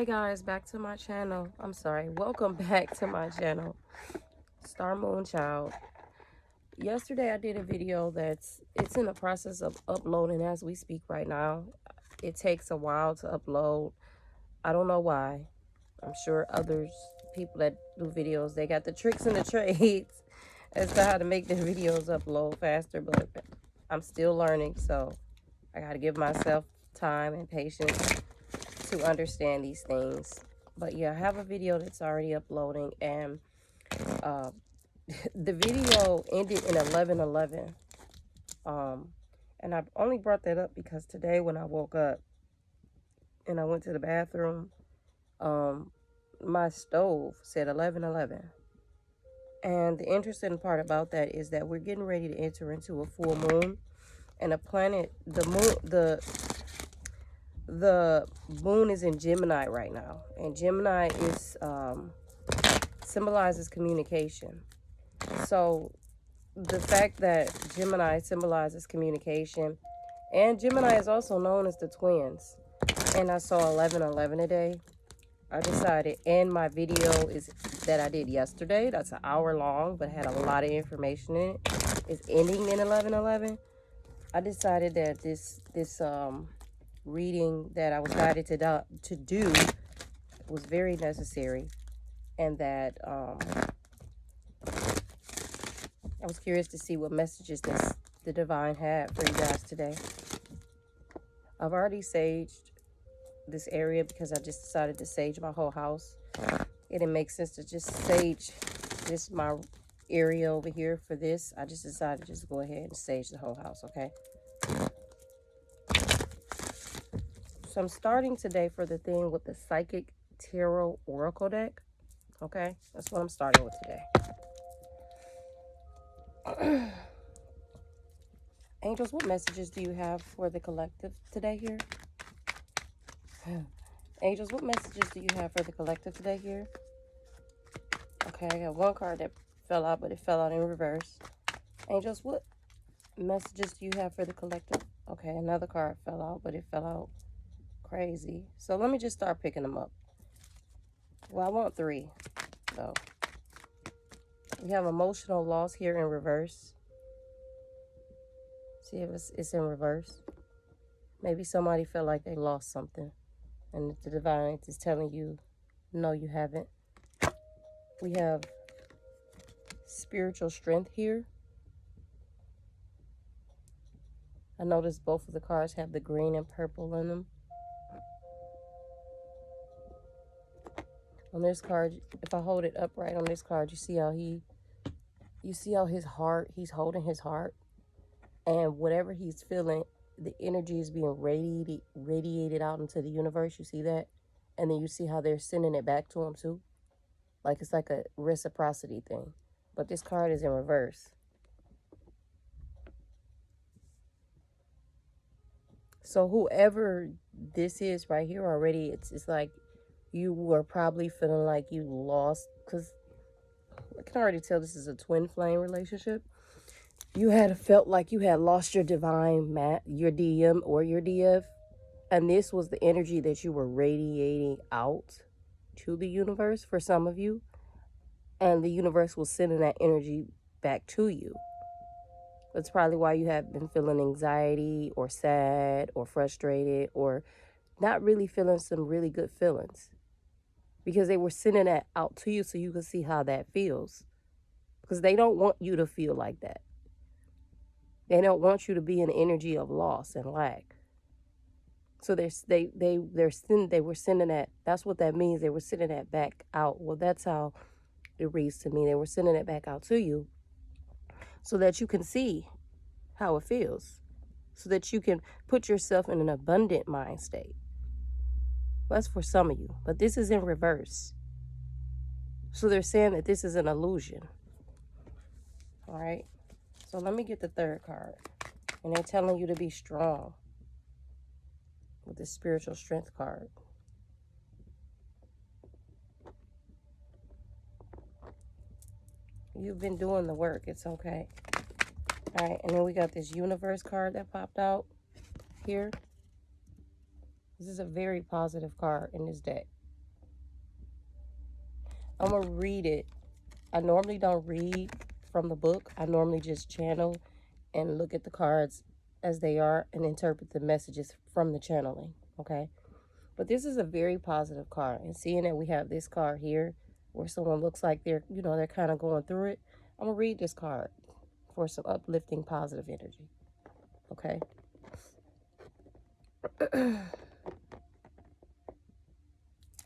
Hi guys, back to my channel. I'm sorry, welcome back to my channel, Star Moon Child. Yesterday I did a video it's in the process of uploading as we speak right now. It takes a while to upload. I don't know why. I'm sure others, people that do videos, they got the tricks and the trades as to how to make their videos upload faster, but I'm still learning, so I gotta give myself time and patience to understand these things. But yeah, I have a video that's already uploading, and uh, the video ended in 11:11. And I only brought that up because today when I woke up and I went to the bathroom, my stove said 11:11. And the interesting part about that is that we're getting ready to enter into a full moon, and the moon is in Gemini right now, and Gemini is symbolizes communication. So the fact that Gemini symbolizes communication, and Gemini is also known as the twins, and I saw 11:11 today, I decided, and my video is that I did yesterday, that's an hour long but had a lot of information in it, is ending in 11:11. I decided that this reading that I was guided to do was very necessary, and that I was curious to see what messages the divine had for you guys today. I've already saged this area because I just decided to sage my whole house. It didn't make sense to just sage this my area over here for this. I just decided to just go ahead and sage the whole house, okay? So I'm starting today for the thing with the Psychic Tarot Oracle deck, okay? That's what I'm starting with today. Angels, what messages do you have for the collective today here? Angels, what messages do you have for the collective today here? Okay, I got one card that fell out, but it fell out in reverse. Angels, what messages do you have for the collective? Okay, another card fell out, but it fell out crazy. So let me just start picking them up. Well, I want three, though. We have emotional loss here in reverse. See if it's in reverse. Maybe somebody felt like they lost something, and the divine is telling you, no, you haven't. We have spiritual strength here. I noticed both of the cards have the green and purple in them. On this card, if I hold it upright on this card, you see how his heart, he's holding his heart, and whatever he's feeling, the energy is being radiated out into the universe. You see that? And then you see how they're sending it back to him too. Like it's like a reciprocity thing. But this card is in reverse. So whoever this is right here already, it's like you were probably feeling like you lost, because I can already tell this is a twin flame relationship. You had felt like you had lost your divine your DM or your DF, and this was the energy that you were radiating out to the universe for some of you, and the universe was sending that energy back to you. That's probably why you have been feeling anxiety or sad or frustrated or not really feeling some really good feelings, because they were sending that out to you so you could see how that feels, because they don't want you to feel like that. They don't want you to be in the energy of loss and lack. So they were sending that. That's what that means. They were sending that back out. Well, that's how it reads to me. They were sending it back out to you so that you can see how it feels, so that you can put yourself in an abundant mind state. That's for some of you, but this is in reverse. So they're saying that this is an illusion. All right. So let me get the third card. And they're telling you to be strong with the spiritual strength card. You've been doing the work. It's okay. All right. And then we got this universe card that popped out here. This is a very positive card in this deck. I'm going to read it. I normally don't read from the book. I normally just channel and look at the cards as they are and interpret the messages from the channeling, okay? But this is a very positive card. And seeing that we have this card here where someone looks like they're, they're kind of going through it, I'm going to read this card for some uplifting positive energy, okay?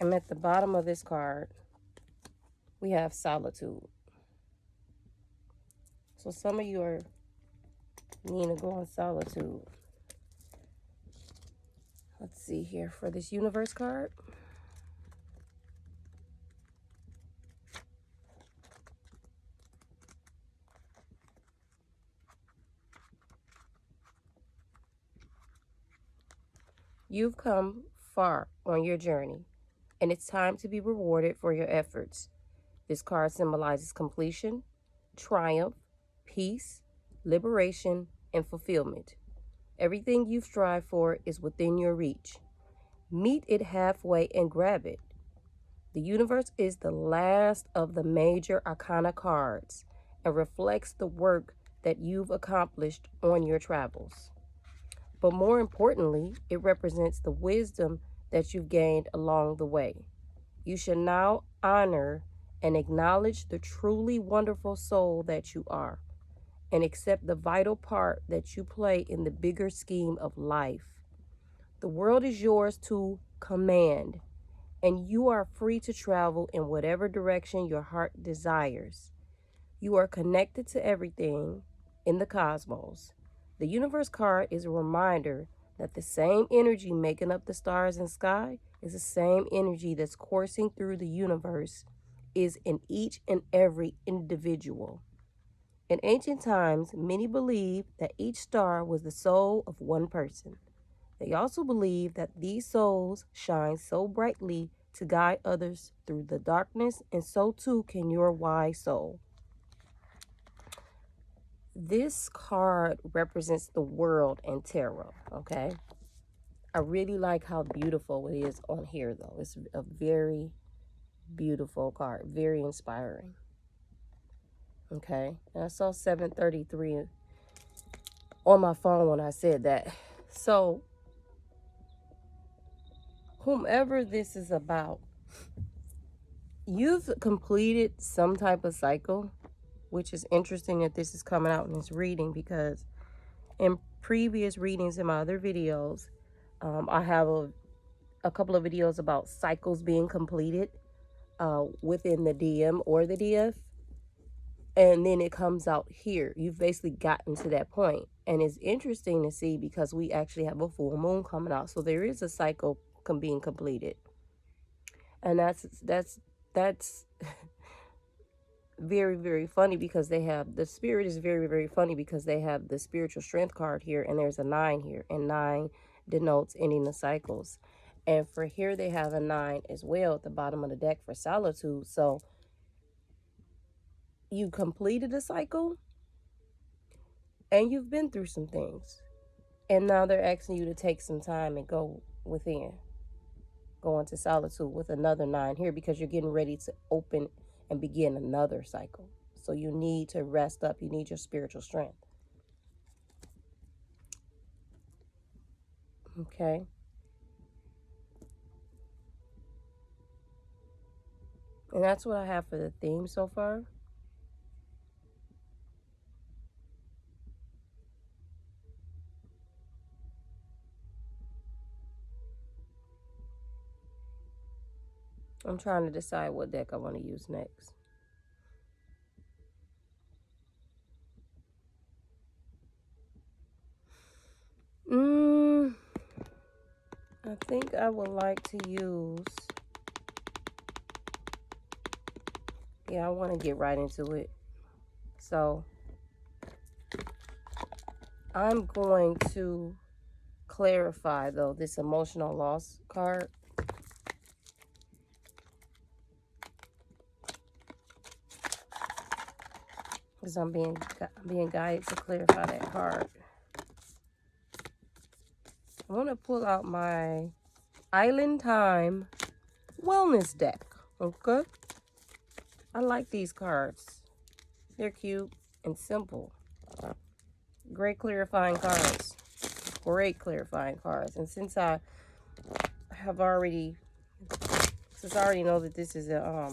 And at the bottom of this card, we have solitude. So some of you are needing to go in solitude. Let's see here for this universe card. You've come far on your journey, and it's time to be rewarded for your efforts. This card symbolizes completion, triumph, peace, liberation, and fulfillment. Everything you've strived for is within your reach. Meet it halfway and grab it. The universe is the last of the major arcana cards and reflects the work that you've accomplished on your travels. But more importantly, it represents the wisdom that you've gained along the way. You should now honor and acknowledge the truly wonderful soul that you are and accept the vital part that you play in the bigger scheme of life. The world is yours to command, and you are free to travel in whatever direction your heart desires. You are connected to everything in the cosmos. The universe card is a reminder that the same energy making up the stars and sky is the same energy that's coursing through the universe is in each and every individual. In ancient times, many believed that each star was the soul of one person. They also believed that these souls shine so brightly to guide others through the darkness, and so too can your wise soul. This card represents the world and tarot, okay? I really like how beautiful it is on here, though. It's a very beautiful card, very inspiring. Okay, and I saw 733 on my phone when I said that. So, whomever this is about, you've completed some type of cycle, which is interesting that this is coming out in this reading because in previous readings in my other videos, I have a couple of videos about cycles being completed within the DM or the DF. And then it comes out here. You've basically gotten to that point. And it's interesting to see because we actually have a full moon coming out. So there is a cycle being completed. And that's very, very funny because they have, the spirit is very, very funny because they have the spiritual strength card here and there's a 9 here. And 9 denotes ending the cycles. And for here they have a 9 as well at the bottom of the deck for solitude. So you completed a cycle and you've been through some things. And now they're asking you to take some time and go within. Go into solitude with another 9 here because you're getting ready to open and begin another cycle. So you need to rest up. You need your spiritual strength. Okay. And that's what I have for the theme so far. I'm trying to decide what deck I want to use next. I think I would like to use... Yeah, I want to get right into it. So I'm going to clarify, though, this emotional loss card. Because I'm being guided to clarify that card. I want to pull out my Island Time Wellness deck, okay? I like these cards. They're cute and simple. Great clarifying cards. Great clarifying cards. And since I already know that this is a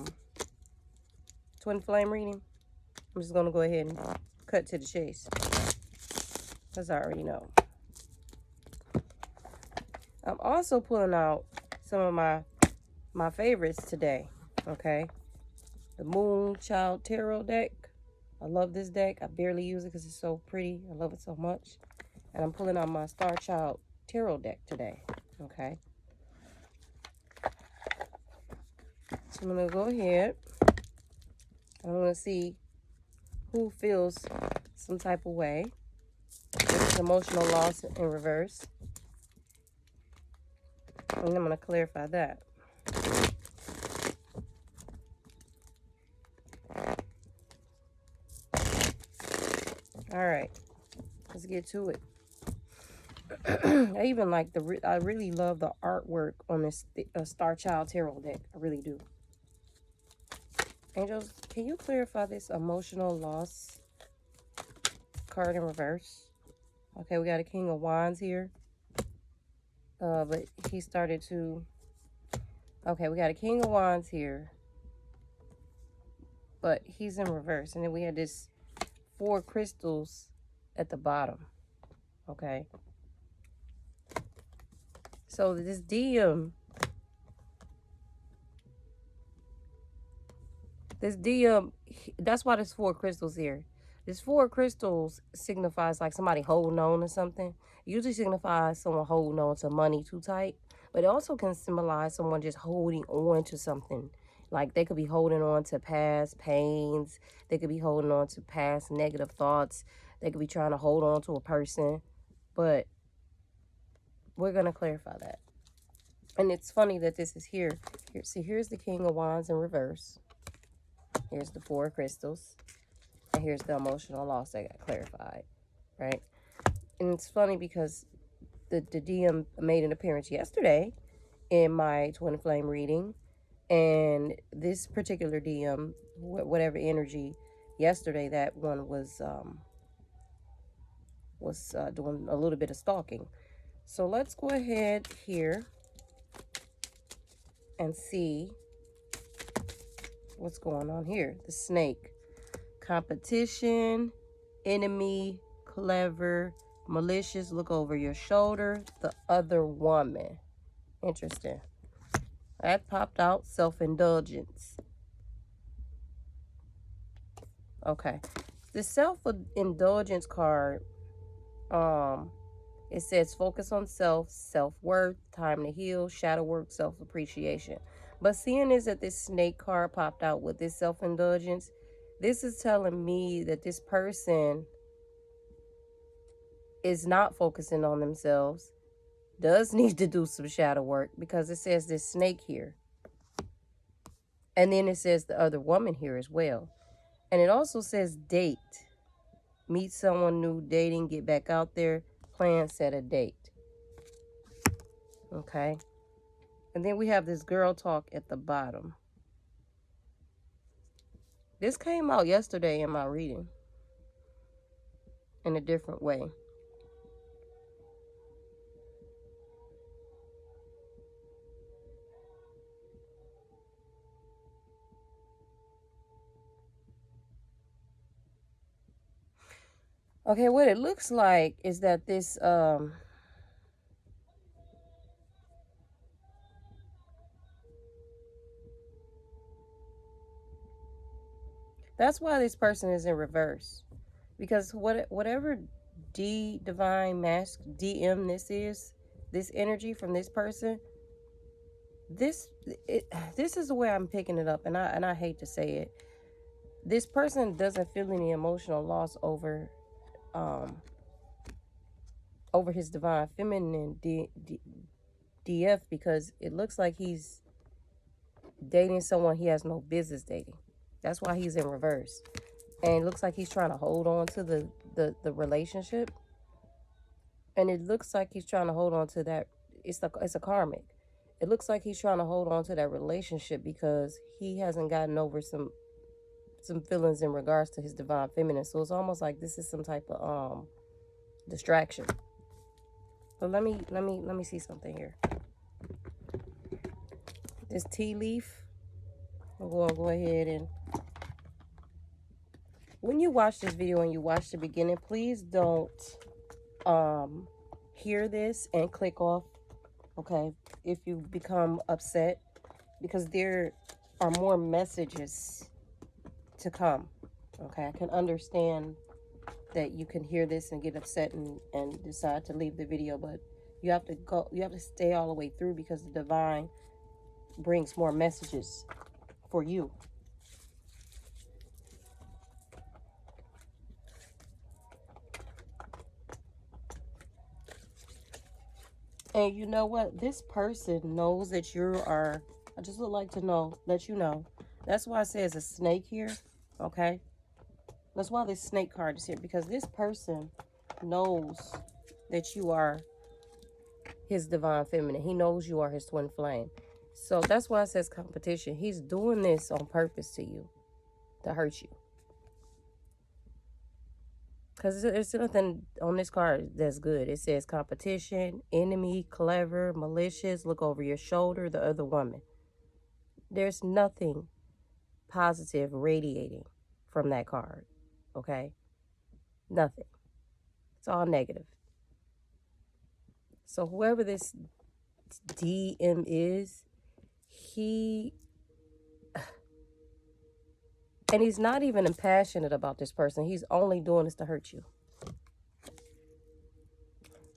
twin flame reading, I'm just gonna go ahead and cut to the chase, because I already know. I'm also pulling out some of my favorites today. Okay, the Moon Child Tarot deck. I love this deck. I barely use it because it's so pretty. I love it so much. And I'm pulling out my Star Child Tarot deck today. Okay. So I'm going to go ahead. I'm going to see who feels some type of way. This is emotional loss in reverse. And I'm going to clarify that. All right. Let's get to it. I even like I really love the artwork on this Star Child Tarot deck. I really do. Angels, can you clarify this emotional loss card in reverse? Okay, we got a King of Wands here. But he started to... Okay, we got a King of Wands here. But he's in reverse. And then we had this 4 crystals at the bottom. Okay. So this DM... that's why there's 4 crystals here. This 4 crystals signifies like somebody holding on to something. It usually signifies someone holding on to money too tight. But it also can symbolize someone just holding on to something. Like they could be holding on to past pains. They could be holding on to past negative thoughts. They could be trying to hold on to a person. But we're going to clarify that. And it's funny that this is here. See, here's the King of Wands in reverse. Here's the 4 crystals. And here's the emotional loss that got clarified, right? And it's funny because the DM made an appearance yesterday in my twin flame reading. And this particular DM, whatever energy, yesterday that one was doing a little bit of stalking. So let's go ahead here and see what's going on here. The snake. Competition, enemy, clever, malicious, look over your shoulder, the other woman. Interesting. That popped out, self-indulgence. Okay. The self-indulgence card, it says focus on self, self-worth, time to heal, shadow work, self-appreciation. But seeing is that this snake card popped out with this self-indulgence, this is telling me that this person is not focusing on themselves, does need to do some shadow work, because it says this snake here. And then it says the other woman here as well. And it also says date. Meet someone new, dating, get back out there, plan, set a date. Okay. And then we have this girl talk at the bottom. This came out yesterday in my reading in a different way. Okay, what it looks like is that this that's why this person is in reverse. Because whatever divine mask DM this is, this energy from this person, this is the way I'm picking it up, and I hate to say it. This person doesn't feel any emotional loss over his divine feminine DF, because it looks like he's dating someone he has no business dating. That's why he's in reverse. And it looks like he's trying to hold on to the relationship. And it looks like he's trying to hold on to that. It's a karmic. It looks like he's trying to hold on to that relationship because he hasn't gotten over some some feelings in regards to his divine feminine. So it's almost like this is some type of distraction. But let me see something here. This tea leaf. I'm going to go ahead and when you watch this video and you watch the beginning, please don't hear this and click off, okay, if you become upset, because there are more messages to come, okay? I can understand that you can hear this and get upset and decide to leave the video, but you have to stay all the way through, because the divine brings more messages for you. And you know what? This person knows that you are, I just would like to let you know. That's why it says a snake here, okay? That's why this snake card is here, because this person knows that you are his divine feminine. He knows you are his twin flame. So that's why it says competition. He's doing this on purpose to you, to hurt you. Because there's nothing on this card that's good. It says competition, enemy, clever, malicious, look over your shoulder, the other woman. There's nothing positive radiating from that card, okay? Nothing. It's all negative. So whoever this DM is, and he's not even passionate about this person. He's only doing this to hurt you.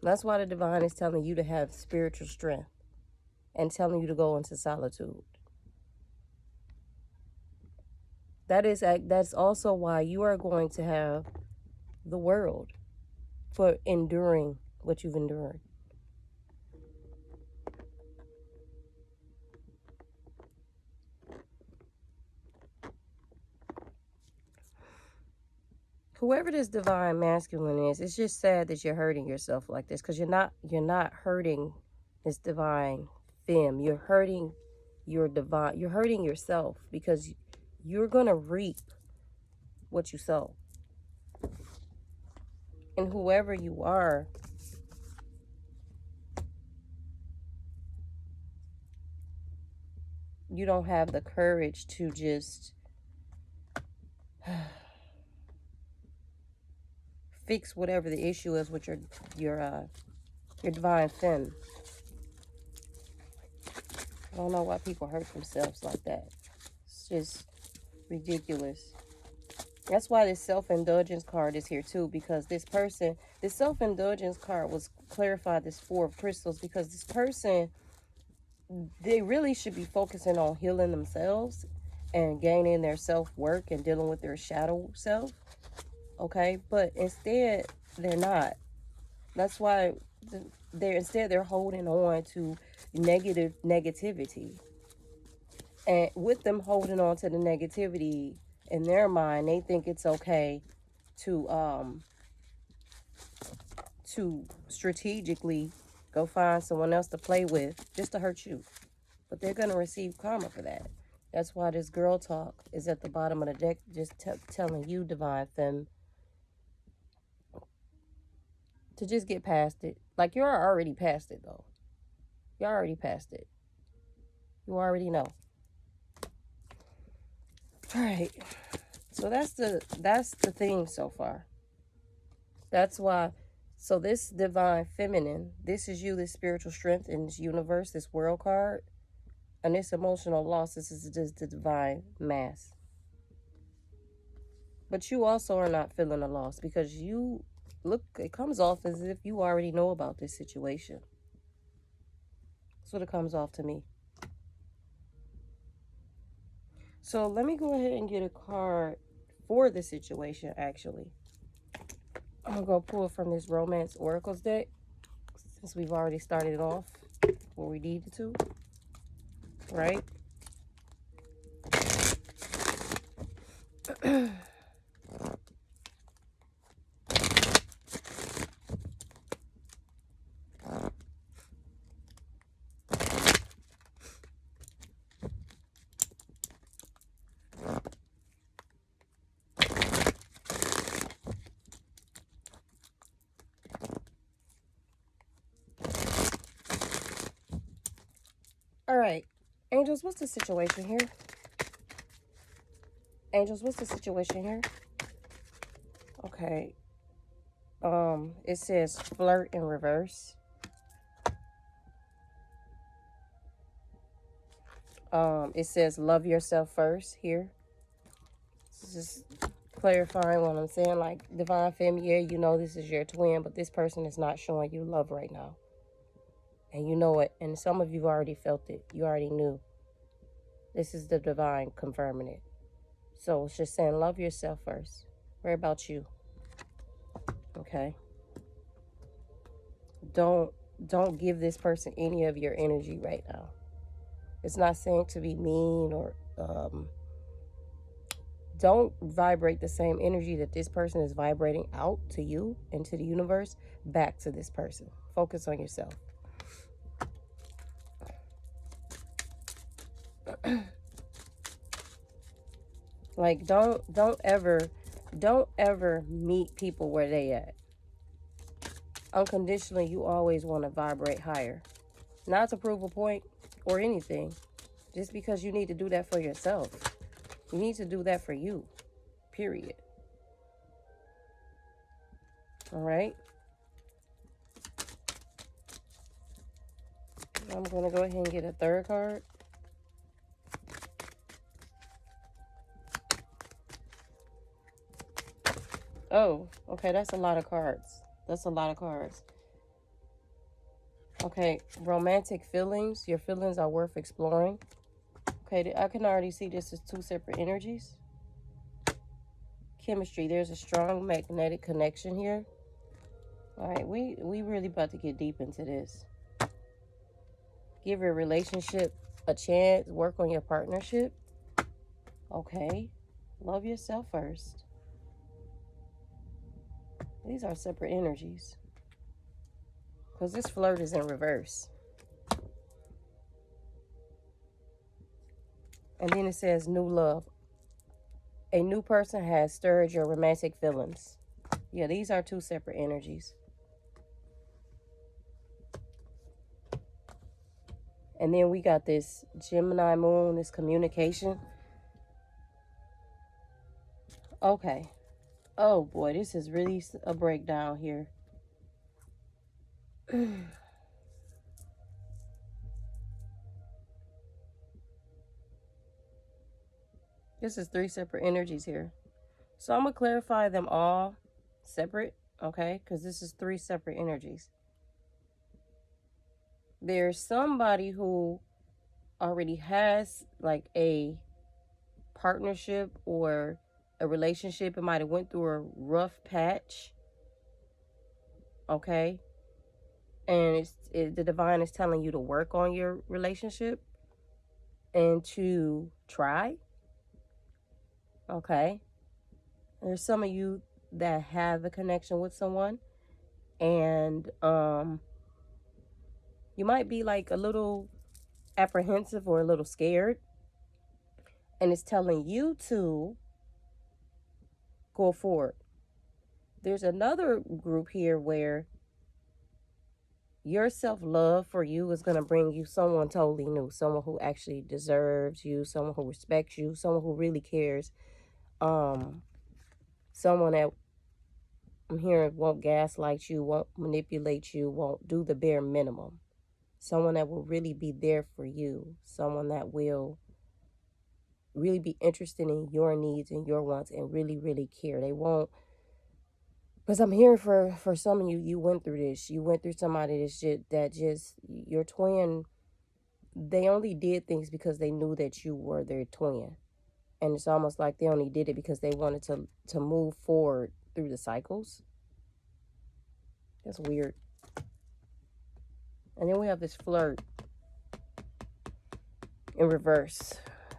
That's why the divine is telling you to have spiritual strength and telling you to go into solitude. That's also why you are going to have the world for enduring what you've endured. Whoever this divine masculine is, it's just sad that you're hurting yourself like this, because you're not hurting this divine femme. You're hurting your divine. You're hurting yourself, because you're gonna reap what you sow. And whoever you are, you don't have the courage to just fix whatever the issue is with your divine femme. I don't know why people hurt themselves like that. It's just ridiculous. That's why this self-indulgence card is here too, because this self-indulgence card was clarified, this Four of Crystals, because this person, they really should be focusing on healing themselves and gaining their self-worth and dealing with their shadow self, okay? But instead, they're not. That's why they're holding on to negativity. And with them holding on to the negativity, in their mind, they think it's okay to strategically go find someone else to play with just to hurt you. But they're going to receive karma for that. That's why this girl talk is at the bottom of the deck, just telling you, divine femme, to just get past it. Like, you're already past it, though. You're already past it. You already know. All right. So that's the theme so far. That's why. So this divine feminine, this is you, this spiritual strength in this universe, this world card, and this emotional loss, this is just the divine mass. But you also are not feeling a loss, because you look, it comes off as if you already know about this situation. That's what it comes off to me. So let me go ahead and get a card for the situation, actually. I'm going to pull from this Romance Oracles deck, since we've already started it off where we needed to, right? All right. Angels, what's the situation here? Angels, what's the situation here? Okay. It says flirt in reverse. It says love yourself first here. Just clarifying what I'm saying. Like, divine femme, yeah, you know this is your twin, but this person is not showing you love right now. And you know it. And some of you already felt it. You already knew. This is the divine confirming it. So it's just saying love yourself first. Worry about you. Okay? Don't give this person any of your energy right now. It's not saying to be mean or don't vibrate the same energy that this person is vibrating out to you and to the universe back to this person. Focus on yourself. Like, don't ever meet people where they at. Unconditionally, you always want to vibrate higher. Not to prove a point or anything. Just because you need to do that for yourself. You need to do that for you. Period. All right? I'm going to go ahead and get a third card. Oh, okay, that's a lot of cards. That's a lot of cards. Okay, romantic feelings. Your feelings are worth exploring. Okay, I can already see this is two separate energies. Chemistry. There's a strong magnetic connection here. All right, we really about to get deep into this. Give your relationship a chance. Work on your partnership. Okay. Love yourself first. These are separate energies. Because this flirt is in reverse. And then it says new love. A new person has stirred your romantic feelings. Yeah, these are two separate energies. And then we got this Gemini moon, this communication. Okay. Oh boy, this is really a breakdown here. This is three separate energies here. So I'm going to clarify them all separate, okay? Because this is three separate energies. There's somebody who already has like a partnership or a relationship. It might have went through a rough patch, okay? And the divine is telling you to work on your relationship and to try, okay? There's some of you that have a connection with someone, and you might be like a little apprehensive or a little scared, and it's telling you to go forward. There's another group here where your self-love for you is going to bring you someone totally new, someone who actually deserves you, someone who respects you, someone who really cares, someone that I'm hearing won't gaslight you, won't manipulate you, won't do the bare minimum. Someone that will really be there for you. Someone that will really be interested in your needs and your wants and really, really care. They won't, because I'm hearing for some of you, you went through this. You went through somebody that just, your twin, they only did things because they knew that you were their twin. And it's almost like they only did it because they wanted to move forward through the cycles. That's weird. And then we have this flirt in reverse.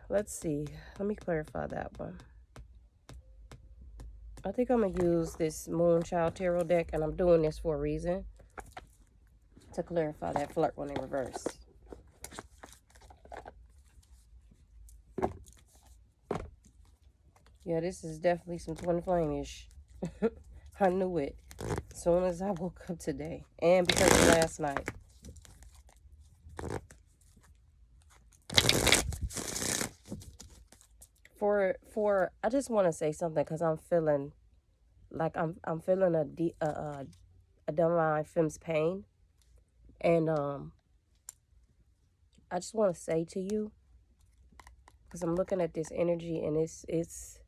Let's see. Let me clarify that one. I think I'm going to use this Moonchild Tarot deck, and I'm doing this for a reason. To clarify that flirt one in reverse. Yeah, this is definitely some twin flame-ish. I knew it as soon as I woke up today. And because of last night. For I just want to say something because I'm feeling like I'm feeling a divine femme's pain, and I just want to say to you, because I'm looking at this energy, and it's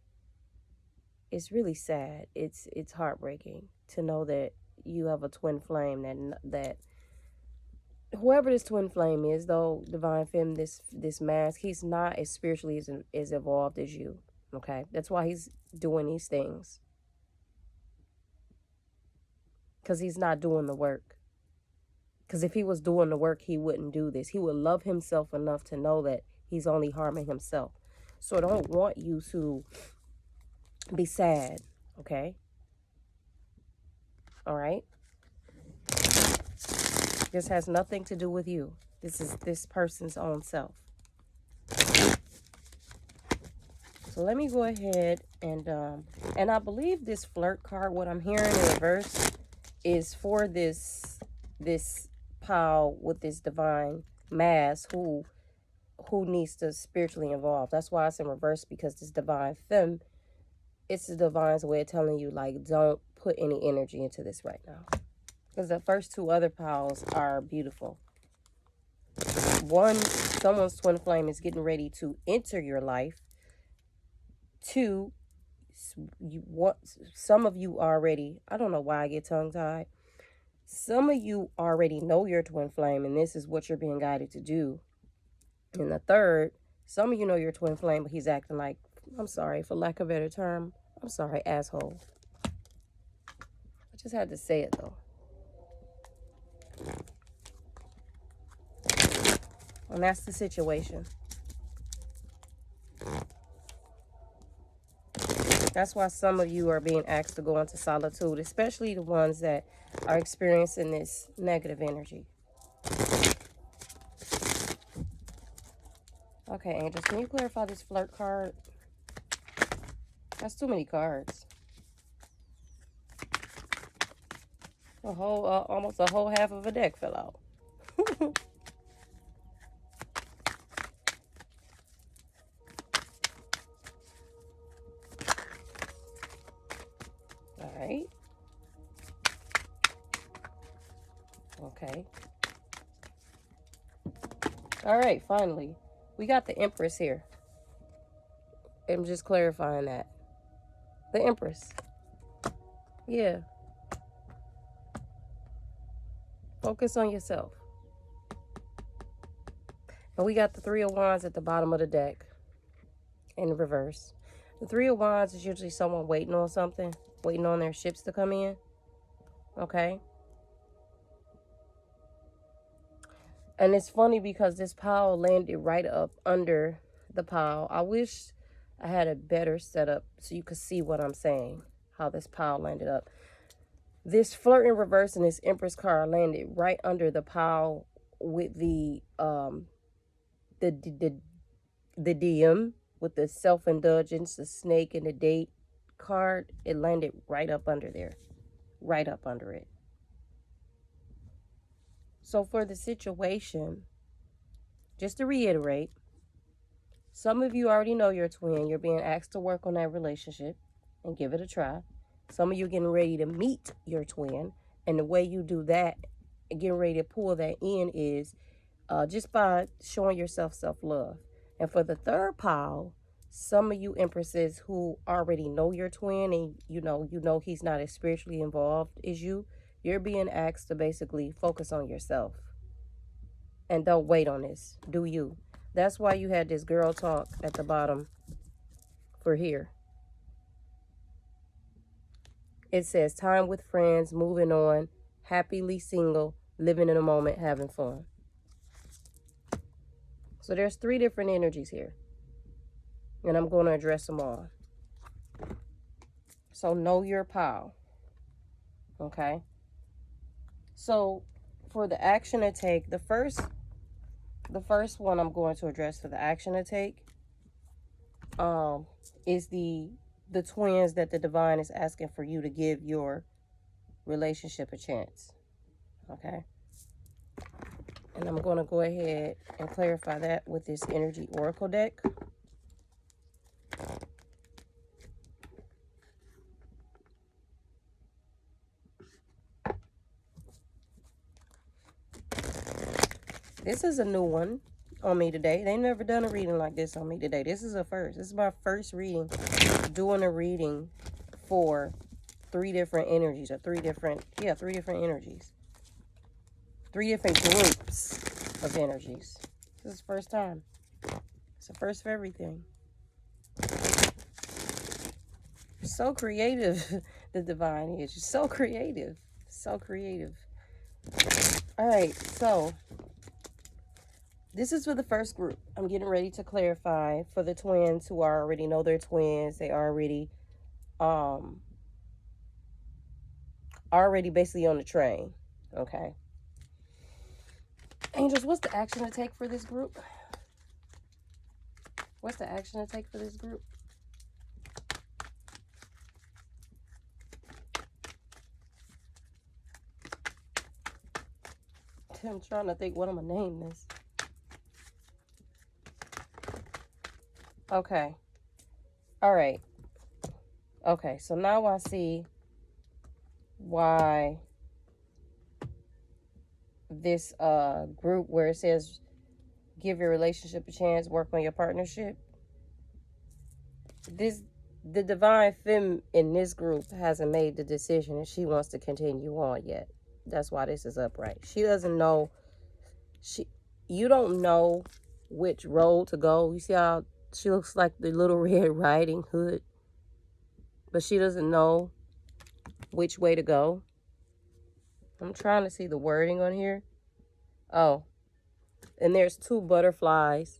really sad. It's heartbreaking to know that you have a twin flame, that whoever this twin flame is, though, divine femme, this mask, he's not as spiritually as evolved as you. Okay, that's why he's doing these things, because he's not doing the work. Because if he was doing the work, he wouldn't do this. He would love himself enough to know that he's only harming himself. So I don't want you to be sad, okay? All right? This has nothing to do with you. This is this person's own self. So let me go ahead and I believe this flirt card, what I'm hearing in reverse, is for this pile with this divine mask who needs to spiritually evolve. That's why it's in reverse, because this divine femme, it's the divine's way of telling you, like, don't put any energy into this right now. Because the first two other piles are beautiful. One, someone's twin flame is getting ready to enter your life. Two, some of you already, I don't know why I get tongue-tied. Some of you already know your twin flame, and this is what you're being guided to do. And the third, some of you know your twin flame, but he's acting like, I'm sorry, for lack of a better term, I'm sorry, asshole. I just had to say it, though. And that's the situation. That's why some of you are being asked to go into solitude, especially the ones that are experiencing this negative energy. Okay, angels, can you clarify this flirt card? That's too many cards. A whole, almost a whole half of a deck fell out. All right. Okay. All right, finally. We got the Empress here. I'm just clarifying that. The Empress. Yeah. Focus on yourself. And we got the Three of Wands at the bottom of the deck in reverse. The Three of Wands is usually someone waiting on something, waiting on their ships to come in. Okay? And it's funny because this pile landed right up under the pile. I wish I had a better setup so you could see what I'm saying, how this pile landed up. This flirt in reverse and this Empress card landed right under the pile with the DM with the self-indulgence, the snake, and the date card. It landed right up under there, right up under it. So for the situation, just to reiterate, some of you already know your twin. You're being asked to work on that relationship and give it a try. Some of you getting ready to meet your twin. And the way you do that, getting ready to pull that in, is just by showing yourself self-love. And for the third pile, some of you empresses who already know your twin and you know he's not as spiritually involved as you, you're being asked to basically focus on yourself. And don't wait on this. Do you. That's why you had this girl talk at the bottom for here. It says, time with friends, moving on, happily single, living in a moment, having fun. So there's three different energies here. And I'm going to address them all. So know your pile. Okay? So for the action to take, the first one I'm going to address for the action to take is the twins that the divine is asking for you to give your relationship a chance. Okay? And I'm going to go ahead and clarify that with this energy oracle deck. This is a new one on me today. They never done a reading like this on me today. This is a first. This is my first reading. Doing a reading for three different energies, or three different energies. Three different groups of energies. This is the first time. It's the first of everything. So creative, the divine is. You're so creative. So creative. All right, so this is for the first group. I'm getting ready to clarify for the twins who already know they're twins. They already basically on the train. Okay. Angels, what's the action to take for this group? What's the action to take for this group? I'm trying to think what I'm going to name this. Okay. All right. Okay, so now I see why this group where it says give your relationship a chance, work on your partnership. The divine femme in this group hasn't made the decision and she wants to continue on yet. That's why this is upright. She doesn't know. You don't know which road to go. You see how she looks like the Little Red Riding Hood, but she doesn't know which way to go. I'm trying to see the wording on here. Oh, and there's two butterflies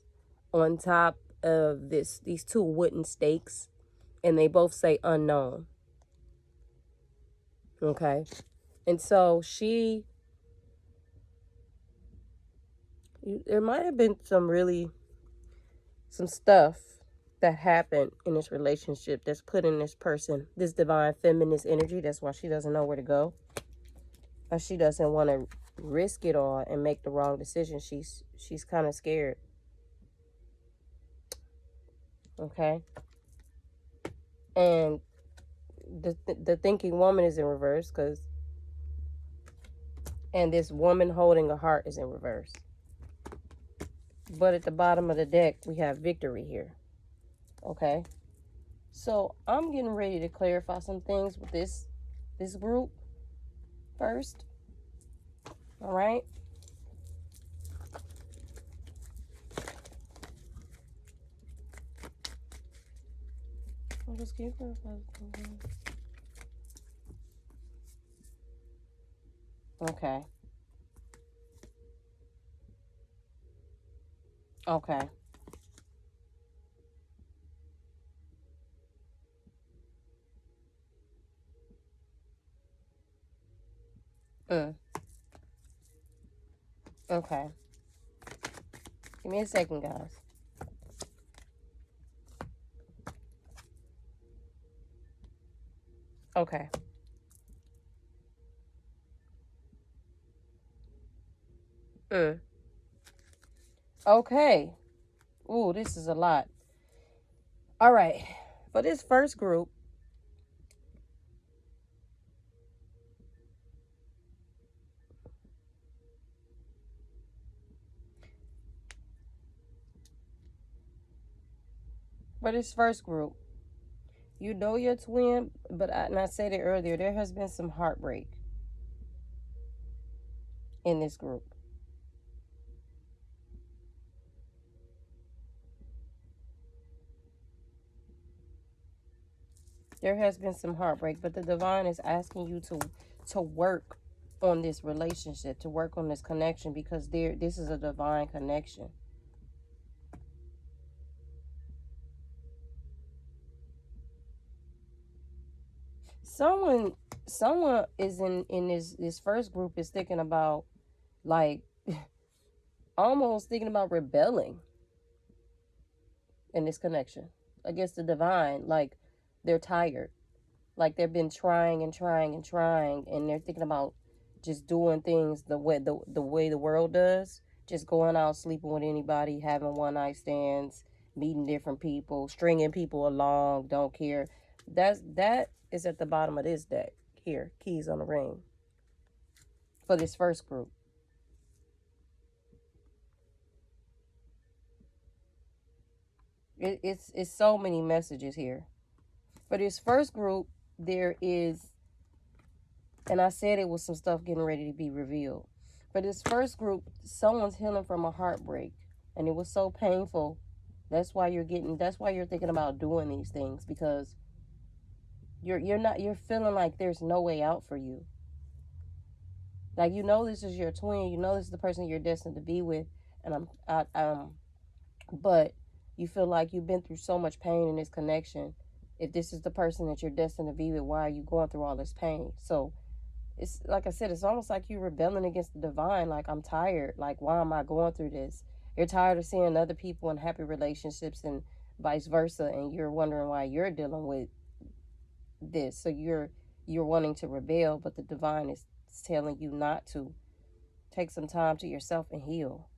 on top of these two wooden stakes, and they both say unknown. Okay. And so there might have been some stuff that happened in this relationship that's putting this person, this divine feminist energy. That's why she doesn't know where to go. Or she doesn't want to risk it all and make the wrong decision. She's kind of scared. Okay. And the thinking woman is in reverse, and this woman holding a heart is in reverse. But at the bottom of the deck, we have victory here. Okay. So I'm getting ready to clarify some things with this group first. All right. I'll just keep clarifying. Okay. Okay. Okay. Give me a second, guys. Okay. Okay. Ooh, this is a lot. All right. For this first group, you know your twin, but I said it earlier, there has been some heartbreak in this group. There has been some heartbreak, but the divine is asking you to work on this relationship, to work on this connection, because this is a divine connection. Someone is in this first group is thinking about, like, almost thinking about rebelling in this connection against the divine. Like, they're tired, like they've been trying and trying and trying, and they're thinking about just doing things the way the world does, just going out sleeping with anybody, having one night stands, meeting different people, stringing people along, don't care. That is at the bottom of this deck here, keys on the ring, for this first group. It's so many messages here. For this first group, there is, and I said it was some stuff getting ready to be revealed. For this first group, someone's healing from a heartbreak, and it was so painful. That's why you're thinking about doing these things, because you're feeling like there's no way out for you. Like, this is your twin, this is the person you're destined to be with, and but you feel like you've been through so much pain in this connection. If this is the person that you're destined to be with, why are you going through all this pain? So it's like I said, it's almost like you're rebelling against the divine. Like, I'm tired. Like, why am I going through this? You're tired of seeing other people in happy relationships and vice versa, and you're wondering why you're dealing with this. So you're wanting to rebel, but the divine is telling you not to. Take some time to yourself and heal.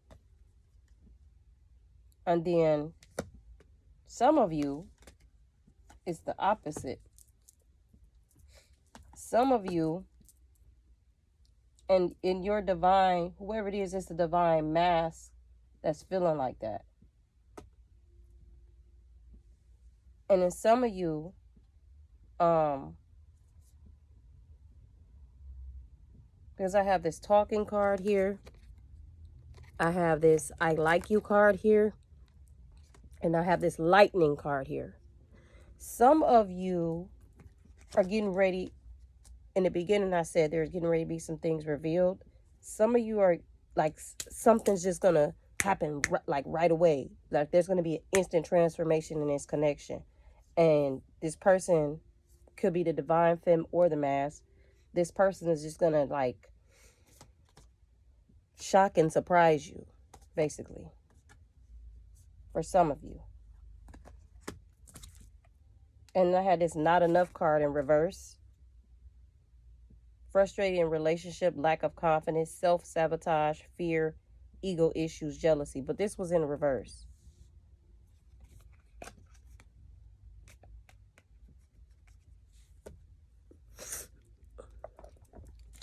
And then some of you, it's the opposite. Some of you, and in your divine, whoever it is, it's the divine mask that's feeling like that. And in some of you, because I have this talking card here, I have this I like you card here, and I have this lightning card here. Some of you are getting ready. In the beginning, I said there's getting ready to be some things revealed. Some of you are like, something's just going to happen like right away. Like, there's going to be an instant transformation in this connection. And this person could be the divine femme or the mask. This person is just going to like shock and surprise you, basically, for some of you. And I had this not enough card in reverse. Frustrated in relationship, lack of confidence, self-sabotage, fear, ego issues, jealousy. But this was in reverse.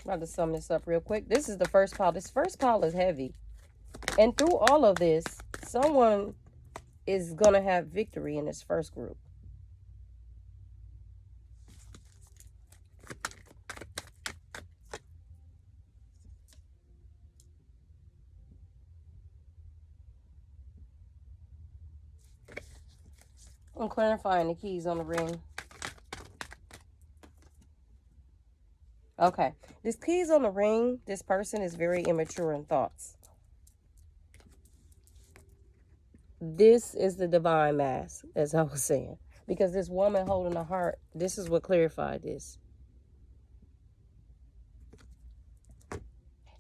I'll just sum this up real quick. This is the first pile. This first pile is heavy. And through all of this, someone is going to have victory in this first group. I'm clarifying the keys on the ring. Okay. This keys on the ring, this person is very immature in thoughts. This is the divine mask, as I was saying. Because this woman holding a heart, this is what clarified this.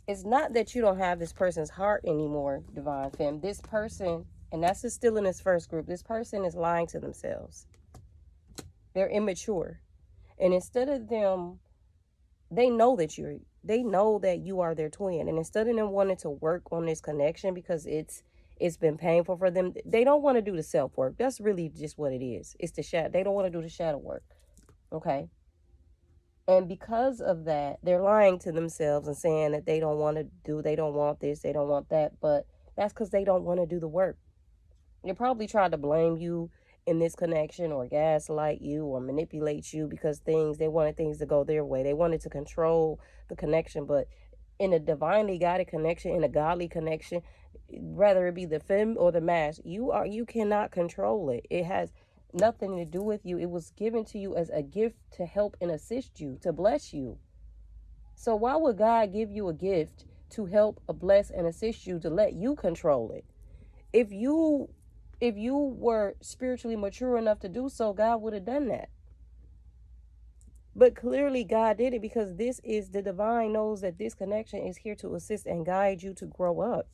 It's not that you don't have this person's heart anymore, divine femme. This person, and that's just still in this first group, this person is lying to themselves. They're immature. And instead of them, they know that you are their twin. And instead of them wanting to work on this connection because it's been painful for them, they don't want to do the self work. That's really just what it is. It's the shadow. They don't want to do the shadow work. Okay. And because of that, they're lying to themselves and saying that they don't want this, they don't want that. But that's because they don't want to do the work. They probably tried to blame you in this connection, or gaslight you, or manipulate you, because they wanted things to go their way. They wanted to control the connection. But in a divinely guided connection, in a godly connection, whether it be the femme or the mask, you cannot control it. It has nothing to do with you. It was given to you as a gift to help and assist you, to bless you. So why would God give you a gift to help, bless, and assist you, to let you control it? If you were spiritually mature enough to do so, God would have done that. But clearly God did it, because this is the divine knows that this connection is here to assist and guide you to grow up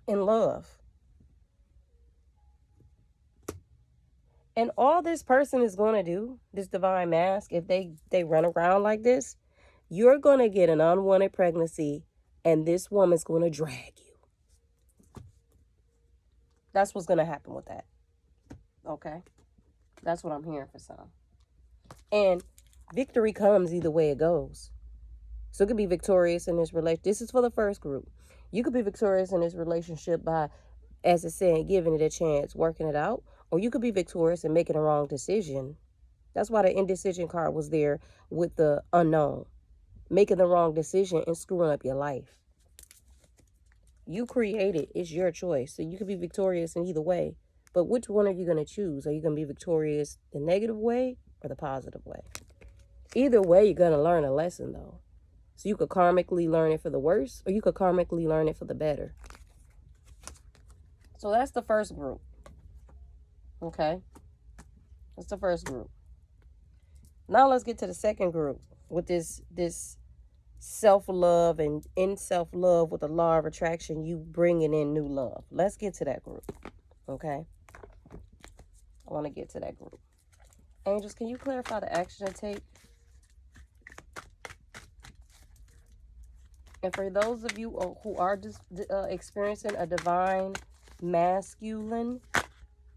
in love. And all this person is going to do, this divine mask, if they run around like this, you're going to get an unwanted pregnancy, and this woman's going to drag you. That's what's going to happen with that. Okay? That's what I'm hearing for some. And victory comes either way it goes. So it could be victorious in this relationship. This is for the first group. You could be victorious in this relationship by, as it's saying, giving it a chance, working it out. Or you could be victorious in making a wrong decision. That's why the indecision card was there with the unknown. Making the wrong decision and screwing up your life. You create it. It's your choice. So you could be victorious in either way. But which one are you going to choose? Are you going to be victorious the negative way or the positive way? Either way, you're going to learn a lesson, though. So you could karmically learn it for the worse, or you could karmically learn it for the better. So that's the first group. Okay? That's the first group. Now let's get to the second group with this self-love, and in self-love with the law of attraction, you bringing in new love. Let's get to that group. Okay? I want to get to that group. Angels, can you clarify the action to take? And for those of you who are just experiencing a divine masculine,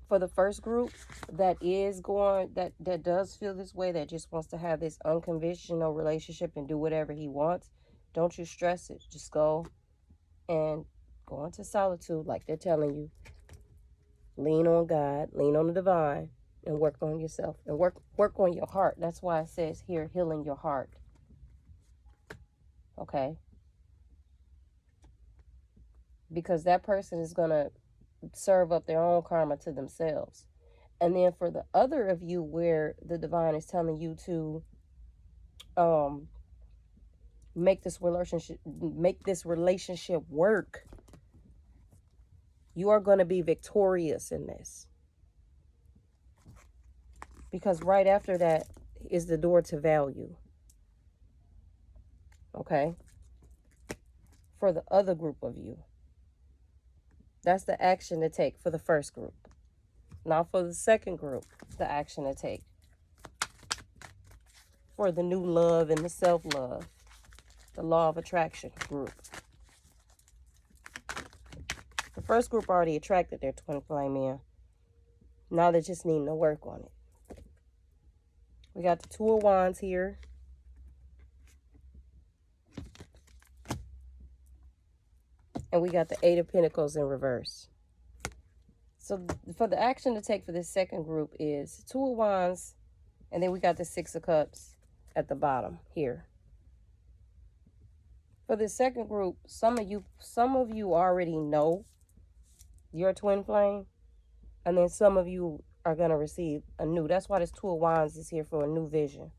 for the first group that is going, that does feel this way, that just wants to have this unconditional relationship and do whatever he wants, don't you stress it. Just go and go into solitude like they're telling you. Lean on God, lean on the divine, and work on yourself and work on your heart. That's why it says here, healing your heart. Okay? Because that person is going to serve up their own karma to themselves. And then for the other of you where the divine is telling you to make this relationship work, you are going to be victorious in this. Because right after that is the door to value. Okay? For the other group of you. That's the action to take for the first group. Now for the second group, the action to take. For the new love and the self-love. The law of attraction group. The first group already attracted their twin flame in. Now they're just needing to work on it. We got the Two of Wands here. And we got the Eight of Pentacles in reverse. So for the action to take for this second group is Two of Wands. And then we got the Six of Cups at the bottom here. For this second group, some of you already know your twin flame. And then some of you are going to receive a new. That's why this Two of Wands is here for a new vision.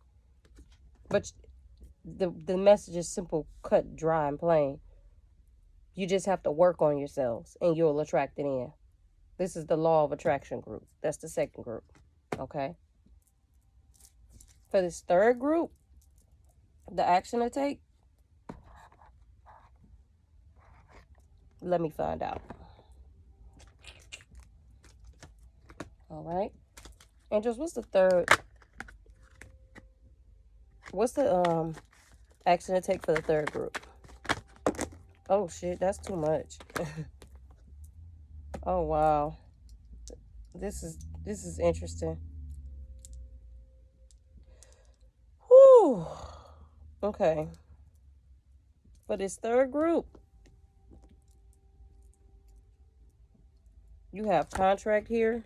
But the message is simple, cut, dry, and plain. You just have to work on yourselves and you'll attract it in. This is the law of attraction group. That's the second group. Okay? For this third group, the action to take, let me find out. All right. Angels, what's the third? What's the action to take for the third group? Oh shit, that's too much. Oh wow. This is interesting. Whew. Okay. For this third group, you have contract here.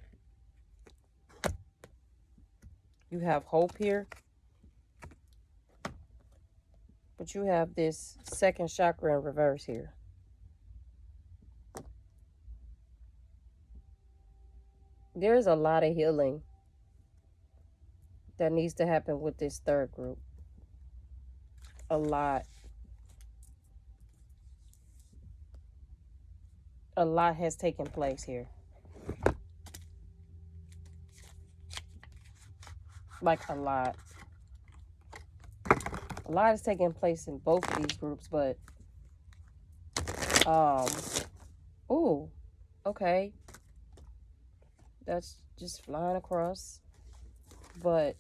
You have hope here. But you have this second chakra in reverse here. There's a lot of healing that needs to happen with this third group. A lot. A lot has taken place here. Like a lot. A lot is taking place in both of these groups, but ooh, okay. That's just flying across. But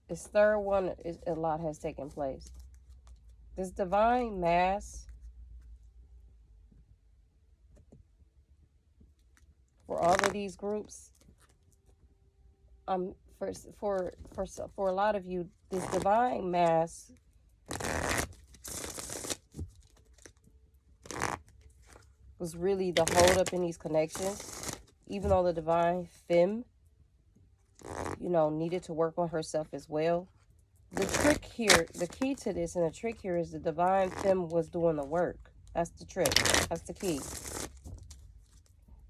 this third one, a lot has taken place. This divine mass for all of these groups, for a lot of you, this divine mass was really the hold up in these connections. Even though the divine femme, needed to work on herself as well. The trick here, the key to this and the trick here is the divine femme was doing the work. That's the trick. That's the key.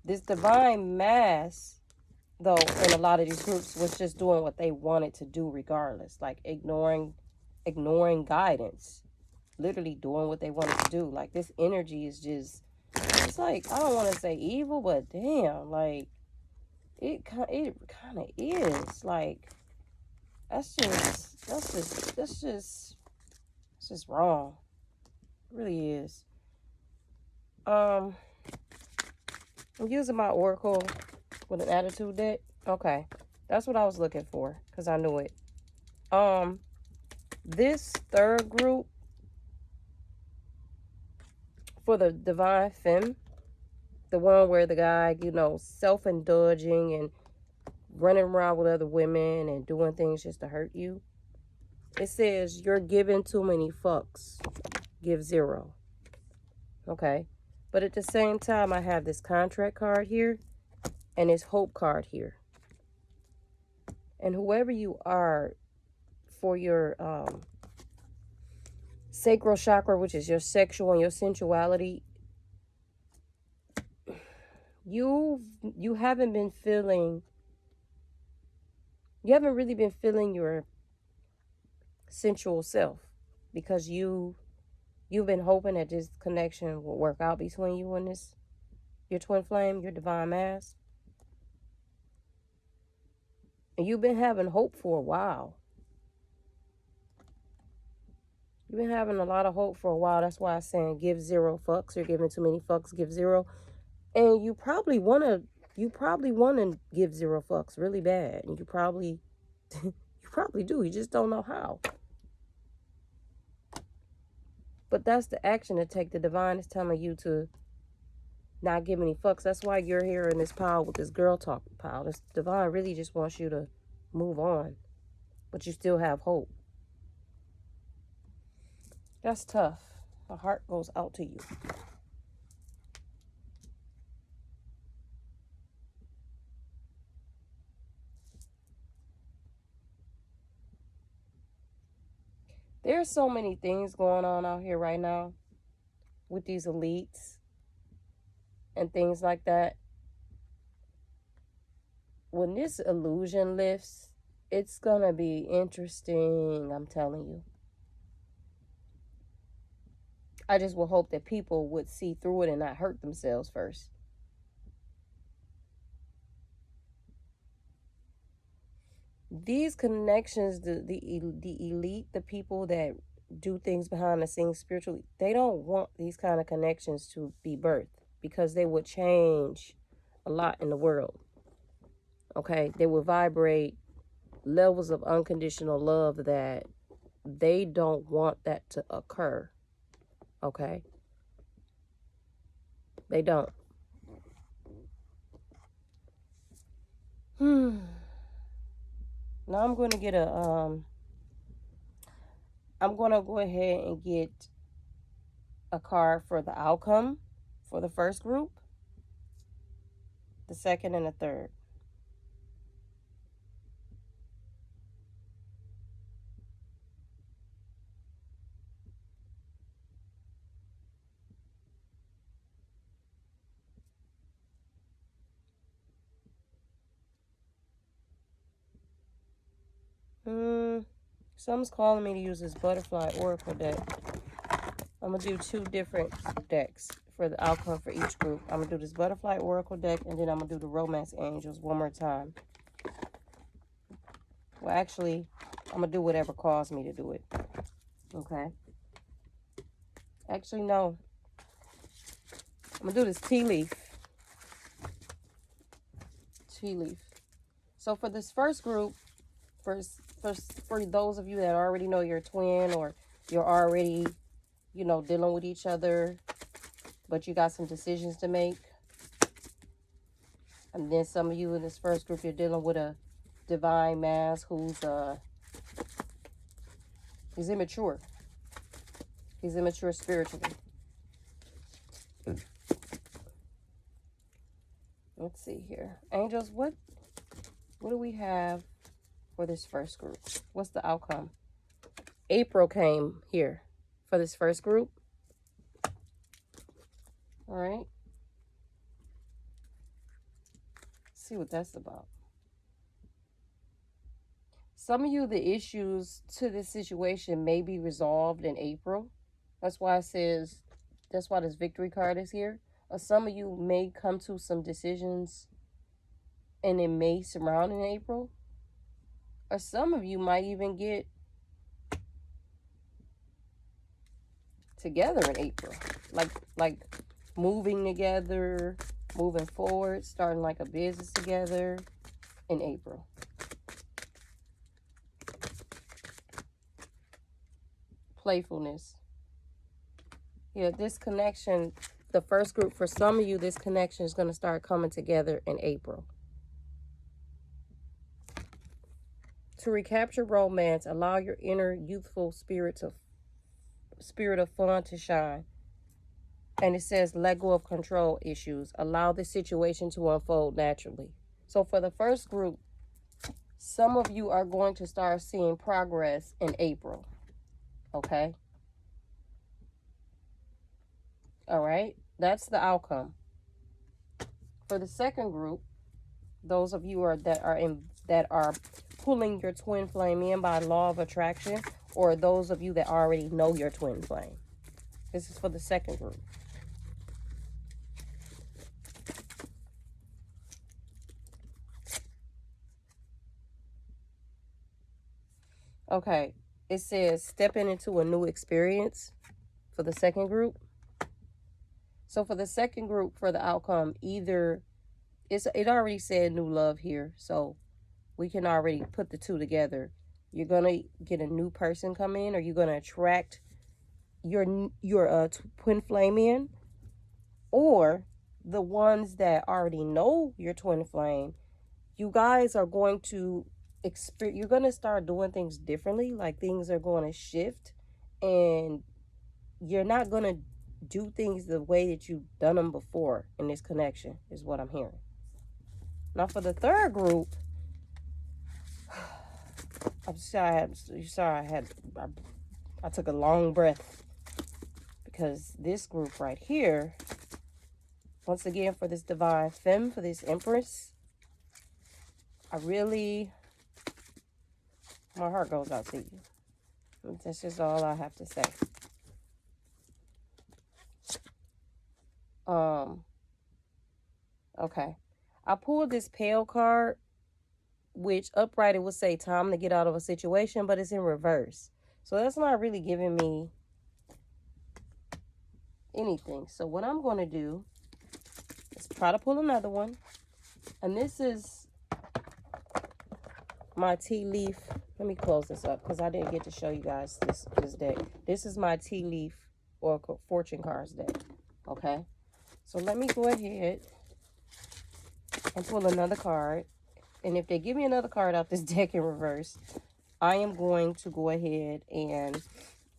This divine mass, though, in a lot of these groups was just doing what they wanted to do regardless. Like ignoring guidance. Literally doing what they wanted to do. Like this energy is just, it's like, I don't want to say evil, but damn, like it kind of is. Like that's just wrong. It really is. I'm using my oracle with an attitude deck. Okay, that's what I was looking for because I knew it. This third group for the divine femme, the one where the guy, self-indulging and running around with other women and doing things just to hurt you. It says you're giving too many fucks. Give 0. Okay. But at the same time, I have this contract card here and this hope card here. And whoever you are, for your sacral chakra, which is your sexual and your sensuality, you haven't really been feeling your sensual self, because you've been hoping that this connection will work out between you and your twin flame, your divine mass. And you've been having hope for a while. You've been having a lot of hope for a while. That's why I'm saying give 0 fucks. You're giving too many fucks, give 0. And you probably wanna give 0 fucks really bad. And you probably do. You just don't know how. But that's the action to take. The divine is telling you to not give any fucks. That's why you're here in this pile with this girl talk pile. This divine really just wants you to move on. But you still have hope. That's tough. My heart goes out to you. There's so many things going on out here right now with these elites and things like that. When this illusion lifts, it's gonna be interesting, I'm telling you. I just will hope that people would see through it and not hurt themselves first. These connections, the elite, the people that do things behind the scenes spiritually, they don't want these kind of connections to be birthed, because they would change a lot in the world. Okay, they would vibrate levels of unconditional love that they don't want that to occur. Okay, they don't. Now I'm going to get I'm going to go ahead and get a card for the outcome for the first group, the second, and the third. Someone's calling me to use this butterfly oracle deck. I'm going to do 2 different decks for the outcome for each group. I'm going to do this butterfly oracle deck, and then I'm going to do the romance angels one more time. Well, actually, I'm going to do whatever caused me to do it. Okay. Actually, no. I'm going to do this tea leaf. Tea leaf. So for this first group, for those of you that already know your twin, or you're already, dealing with each other, but you got some decisions to make, And then some of you in this first group, you're dealing with a divine mask who's he's immature. He's immature spiritually. Let's see here. Angels, what do we have for this first group? What's the outcome? April came here for this first group. All right. Let's see what that's about. Some of you, the issues to this situation may be resolved in April. That's why it says, that's why this victory card is here. Or some of you may come to some decisions and it may surround in April. Or some of you might even get together in April. Like moving together, moving forward, starting like a business together in April. Playfulness. Yeah, this connection, the first group, for some of you, this connection is going to start coming together in April. To recapture romance, allow your inner youthful spirit of fun to shine. And it says, let go of control issues. Allow the situation to unfold naturally. So for the first group, some of you are going to start seeing progress in April. Okay? All right? That's the outcome. For the second group, those of you that are pulling your twin flame in by law of attraction, or those of you that already know your twin flame. This is for the second group. Okay, it says stepping into a new experience for the second group. So for the second group, for the outcome, either it already said new love here, so we can already put the two together. You're gonna get a new person come in, or you're gonna attract your twin flame in, or the ones that already know your twin flame. You guys are going to you're going to start doing things differently. Like things are going to shift, and you're not going to do things the way that you've done them before in this connection, is what I'm hearing. Now for the third group, I took a long breath, because this group right here, once again, for this divine femme, for this empress, my heart goes out to you. That's just all I have to say. Okay. I pulled this pale card, which upright it would say time to get out of a situation, but it's in reverse. So that's not really giving me anything. So what I'm going to do is try to pull another one. And this is my tea leaf. Let me close this up, because I didn't get to show you guys this deck. This is my tea leaf Oracle Fortune Cards deck. Okay. So let me go ahead and pull another card. And if they give me another card out this deck in reverse, I am going to go ahead and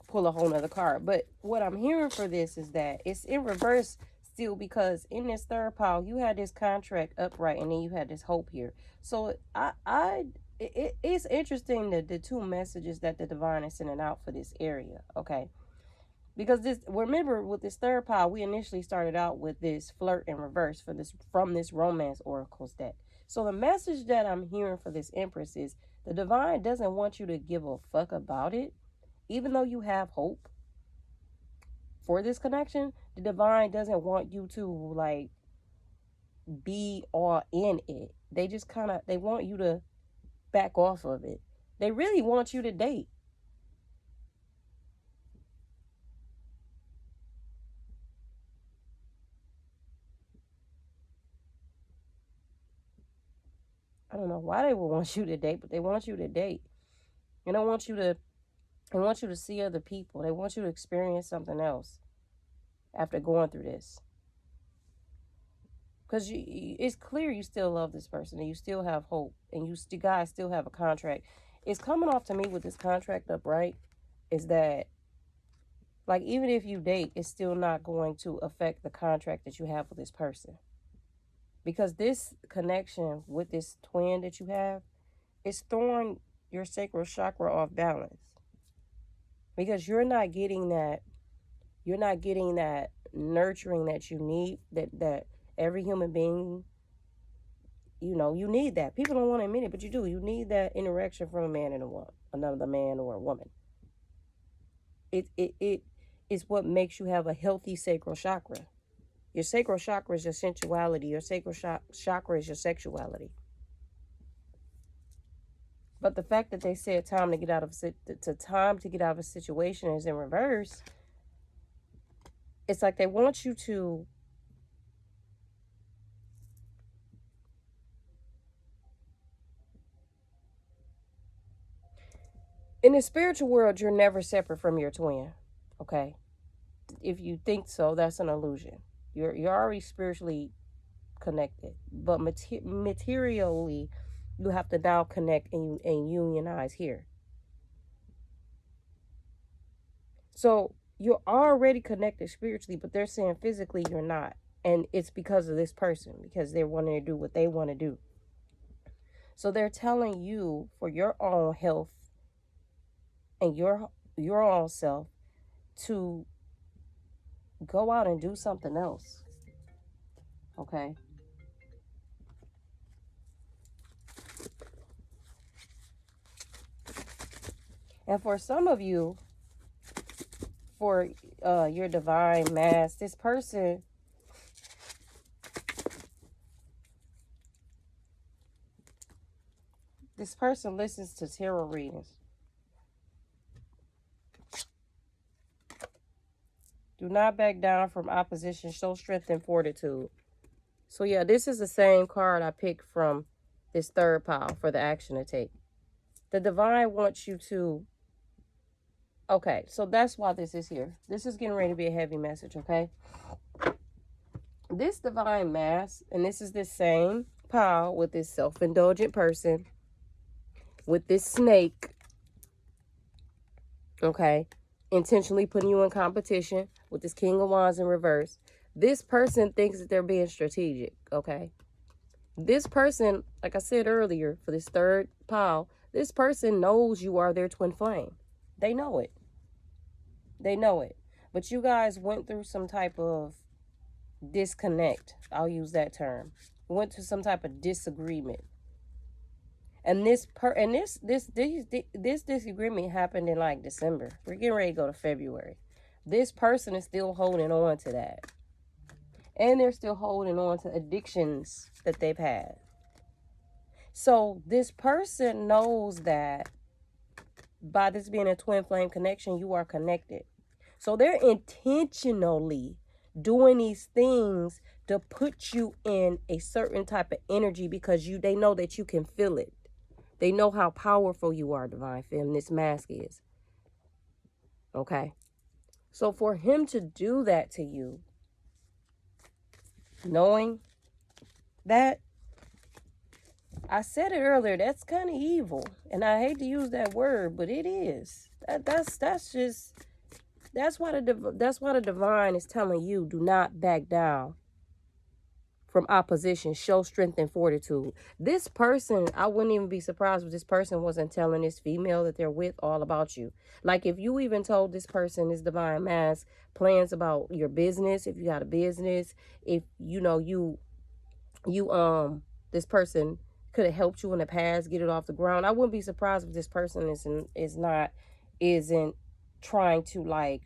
pull a whole nother card. But what I'm hearing for this is that it's in reverse still, because in this third pile, you had this contract upright, and then you had this hope here. So it's interesting that the two messages that the divine is sending out for this area. Okay. Because remember, with this third pile, we initially started out with this flirt in reverse from this romance oracles deck. So the message that I'm hearing for this empress is the divine doesn't want you to give a fuck about it. Even though you have hope for this connection, the divine doesn't want you to like be all in it. They just they want you to back off of it. They really want you to date. I don't know why they would want you to date, but they want you to date. They want you to see other people. They want you to experience something else after going through this. Because it's clear you still love this person and you still have hope and you guys still have a contract. It's coming off to me with this contract upright is that, like, even if you date, it's still not going to affect the contract that you have with this person. Because this connection with this twin that you have is throwing your sacral chakra off balance. Because you're not getting that nurturing that you need, that every human being, you need that. People don't want to admit it, but you do. You need that interaction from a man and a woman, another man or a woman. It is what makes you have a healthy sacral chakra. Your sacral chakra is your sensuality. Your sacral chakra is your sexuality. But the fact that they said time to get out of a situation is in reverse. It's like they want you to in the spiritual world, you're never separate from your twin. Okay? If you think so, that's an illusion. You're already spiritually connected, but materially, you have to now connect and unionize here. So you're already connected spiritually, but they're saying physically you're not, and it's because of this person, because they're wanting to do what they want to do. So they're telling you, for your own health and your own self, to go out and do something else. Okay? And for some of you, for your divine mass, this person listens to tarot readings. Do not back down from opposition. Show strength and fortitude. So yeah, this is the same card I picked from this third pile for the action to take. The divine wants you to... Okay, so that's why this is here. This is getting ready to be a heavy message, okay? This divine mass, and this is the same pile with this self-indulgent person, with this snake, okay? Intentionally putting you in competition with this King of Wands in reverse. This person thinks that they're being strategic, okay? This person, like I said earlier, for this third pile, this person knows you are their twin flame. They know it. They know it. But you guys went through some type of disconnect. I'll use that term. Went through some type of disagreement. And this disagreement happened in like December. We're getting ready to go to February. This person is still holding on to that. And they're still holding on to addictions that they've had. So this person knows that by this being a twin flame connection, you are connected. So they're intentionally doing these things to put you in a certain type of energy because they know that you can feel it. They know how powerful you are, divine femme. This mask is. Okay? So for him to do that to you, knowing that, I said it earlier, that's kind of evil. And I hate to use that word, but it is. That's why the divine is telling you, do not back down from opposition. Show strength and fortitude. This person, I wouldn't even be surprised if this person wasn't telling this female that they're with all about you. Like if you even told this person, this divine mask, plans about your business, if you got a business, if this person could have helped you in the past get it off the ground. I wouldn't be surprised if this person isn't trying to like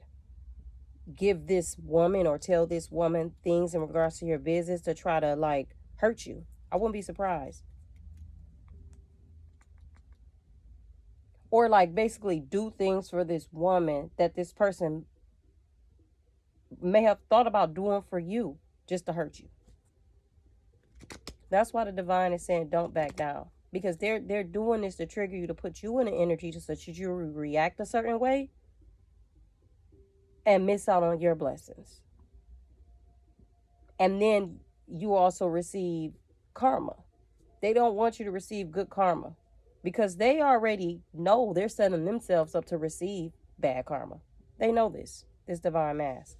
give this woman or tell this woman things in regards to your business to try to like hurt you. I wouldn't be surprised. Or like basically do things for this woman that this person may have thought about doing for you just to hurt you. That's why the divine is saying don't back down. Because they're doing this to trigger you, to put you in an energy so that you react a certain way and miss out on your blessings. And then you also receive karma. They don't want you to receive good karma because they already know they're setting themselves up to receive bad karma. They know this divine mask.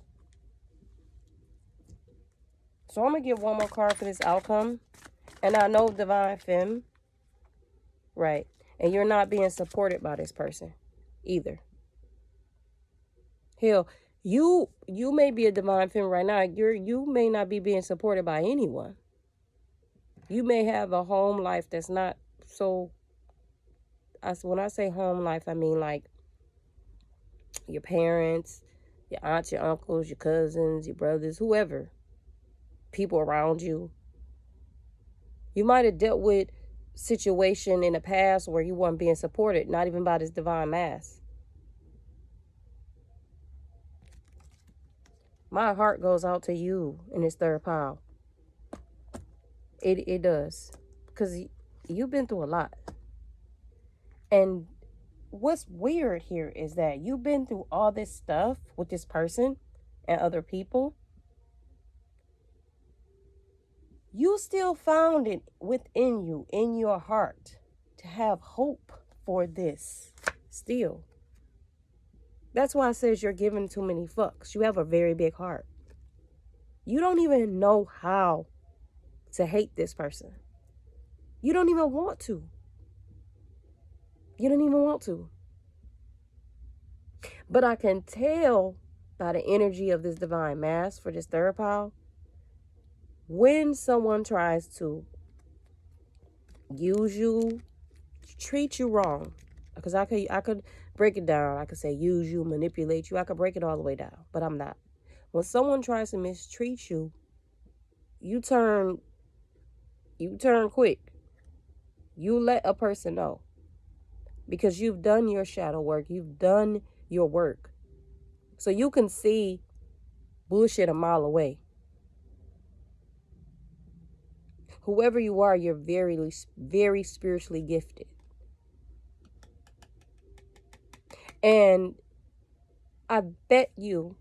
So I'm going to get one more card for this outcome. And I know divine femme, right? And you're not being supported by this person either. Hell, you may be a divine femme right now. You may not be being supported by anyone. You may have a home life that's not so. When I say home life, I mean like your parents, your aunts, your uncles, your cousins, your brothers, whoever, people around you. You might have dealt with situation in the past where you weren't being supported, not even by this divine mask. My heart goes out to you in this third pile. It does. Because you've been through a lot. And what's weird here is that you've been through all this stuff with this person and other people. You still found it within you, in your heart, to have hope for this still. That's why it says you're giving too many fucks. You have a very big heart. You don't even know how to hate this person. You don't even want to. You don't even want to. But I can tell by the energy of this divine mask for this third pile, when someone tries to use you, treat you wrong, because I could break it down. I could say use you, manipulate you. I could break it all the way down, but I'm not. When someone tries to mistreat you, you turn quick. You let a person know because you've done your shadow work. You've done your work. So you can see bullshit a mile away. Whoever you are, you're very, very spiritually gifted. And I bet you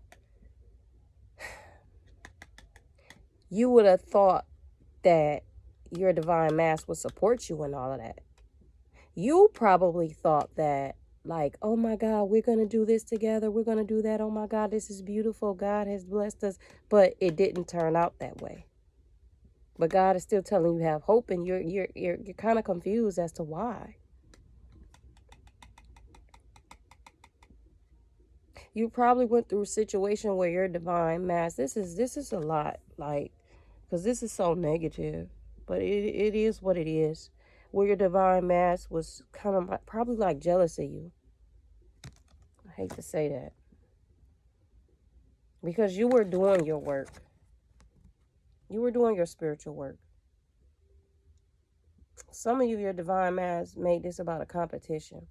would have thought that your divine mask would support you and all of that. You probably thought that, like, oh my God, we're going to do this together. We're going to do that. Oh my God, this is beautiful. God has blessed us. But it didn't turn out that way. But God is still telling you have hope, and you're kind of confused as to why. You probably went through a situation where your divine mask, this is a lot, like, because this is so negative, but it is what it is. Where your divine mask was kind of probably like jealous of you. I hate to say that. Because you were doing your work. You were doing your spiritual work. Some of you, your divine mask made this about a competition,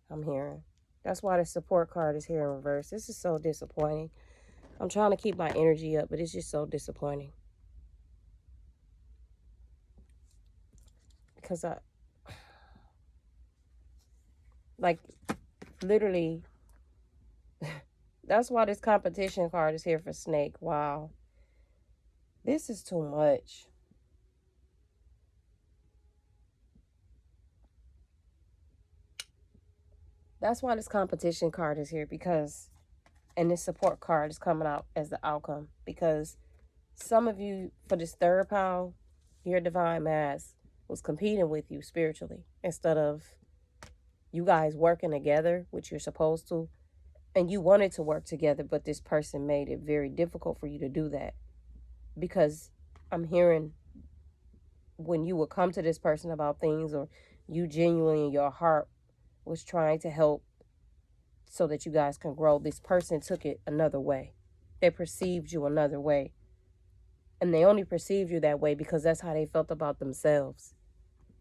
I'm hearing. That's why the support card is here in reverse. This is so disappointing. I'm trying to keep my energy up, but it's just so disappointing. Because literally, that's why this competition card is here for Snake. Wow. This is too much. That's why this competition card is here, because, and this support card is coming out as the outcome, because some of you, for this third pile, your divine mask was competing with you spiritually instead of you guys working together, which you're supposed to, and you wanted to work together, but this person made it very difficult for you to do that. Because I'm hearing when you would come to this person about things, or you genuinely in your heart was trying to help so that you guys can grow, this person took it another way. They perceived you another way. And they only perceived you that way because that's how they felt about themselves.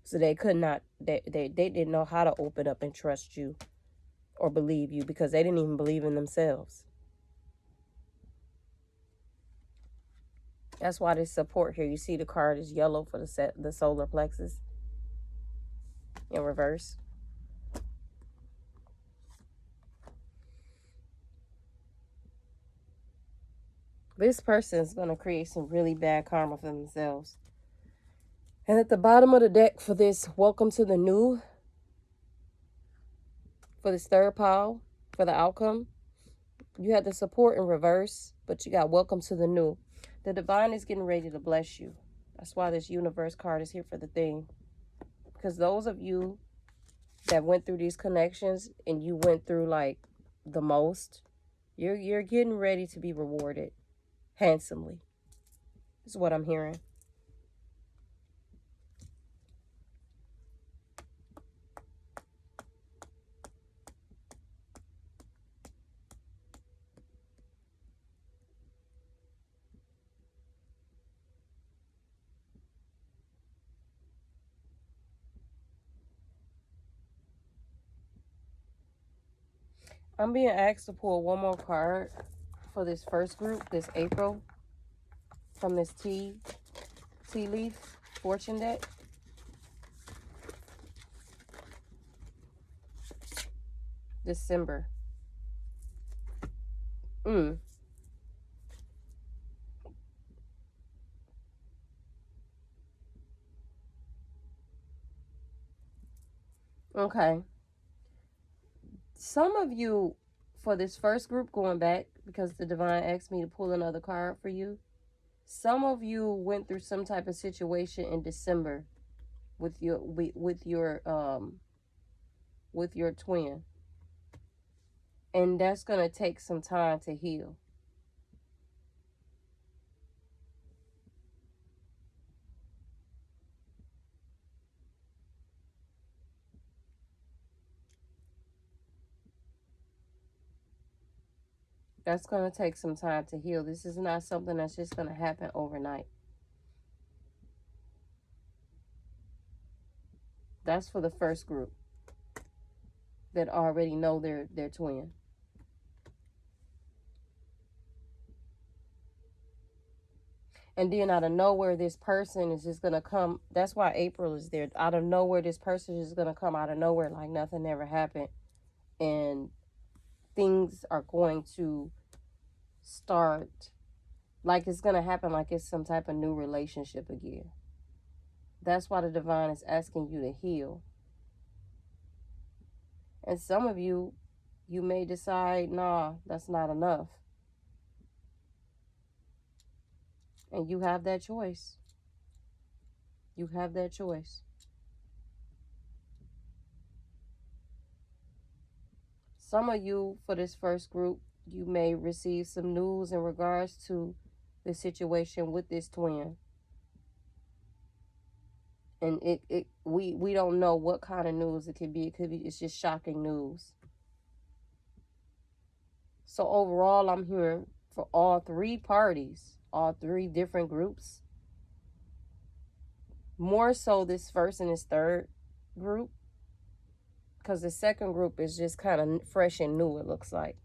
So they could not, they didn't know how to open up and trust you or believe you, because they didn't even believe in themselves. That's why this support here, you see the card is yellow for the solar plexus in reverse. This person is going to create some really bad karma for themselves. And at the bottom of the deck for this welcome to the new, for this third pile, for the outcome, you had the support in reverse, but you got welcome to the new. The divine is getting ready to bless you. That's why this universe card is here for the thing. Because those of you that went through these connections and you went through like the most, you're getting ready to be rewarded handsomely. This is what I'm hearing. I'm being asked to pull one more card for this first group, this April, from this tea leaf fortune deck. December. Okay. Some of you, for this first group, going back, because the divine asked me to pull another card for you, some of you went through some type of situation in December with your twin, and that's gonna take some time to heal. That's gonna take some time to heal. This is not something that's just gonna happen overnight. That's for the first group that already know their twin. And then out of nowhere, this person is just going to come. That's why April is there. Out of nowhere, this person is going to come out of nowhere like nothing ever happened. And things are going to start like it's going to happen like it's some type of new relationship again. That's why the divine is asking you to heal. And some of you, you may decide, nah, that's not enough. And you have that choice. You have that choice. Some of you, for this first group, you may receive some news in regards to the situation with this twin. And we don't know what kind of news it could be. It's just shocking news. So overall, I'm hearing for all three parties, all three different groups. More so this first and this third group. Because the second group is just kind of fresh and new, it looks like.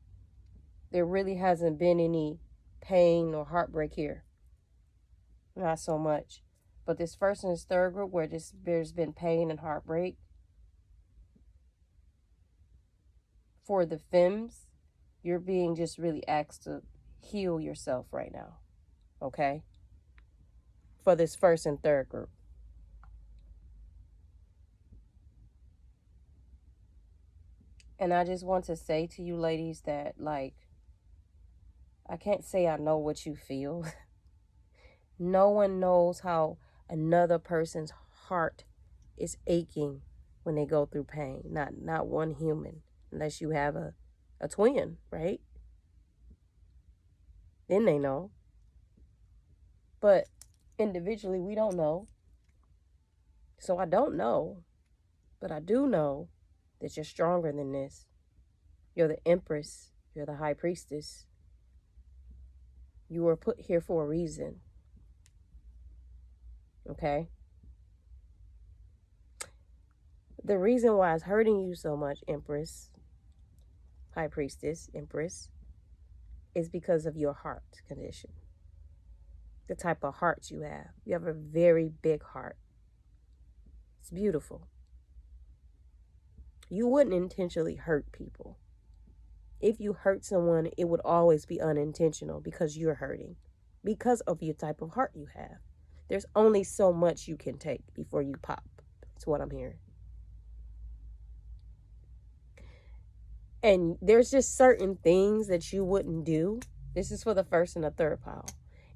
There really hasn't been any pain or heartbreak here. Not so much. But this first and this third group where there's been pain and heartbreak, for the femmes, you're being just really asked to heal yourself right now. Okay? For this first and third group. And I just want to say to you ladies that, like, I can't say I know what you feel. No one knows how another person's heart is aching when they go through pain. Not one human, unless you have a twin, right? Then they know. But individually, we don't know. So I don't know. But I do know that you're stronger than this. You're the Empress. You're the High Priestess. You were put here for a reason. Okay? The reason why it's hurting you so much, Empress, High Priestess, Empress, is because of your heart condition. The type of heart you have. You have a very big heart. It's beautiful. You wouldn't intentionally hurt people. If you hurt someone, it would always be unintentional because you're hurting, because of your type of heart you have. There's only so much you can take before you pop. That's what I'm hearing. And there's just certain things that you wouldn't do. This is for the first and the third pile.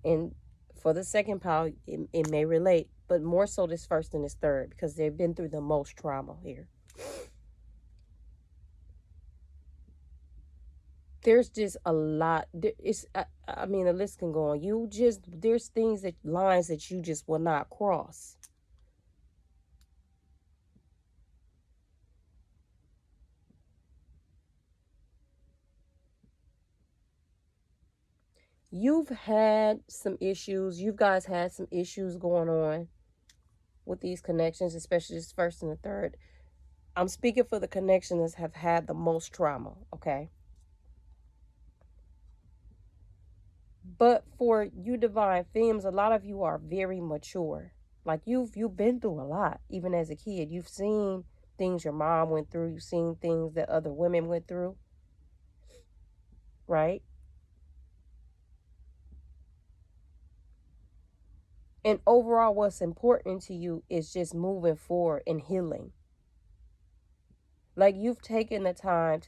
And for the second pile, it may relate, but more so this first and this third because they've been through the most trauma here. There's just a lot. I mean, the list can go on. There's things lines that you just will not cross. You've had some issues. You guys had some issues going on with these connections, especially this first and the third. I'm speaking for the connections that have had the most trauma, okay? But for you divine femmes, a lot of you are very mature. Like you've been through a lot, even as a kid. You've seen things your mom went through. You've seen things that other women went through, right? And overall, what's important to you is just moving forward and healing. Like you've taken the time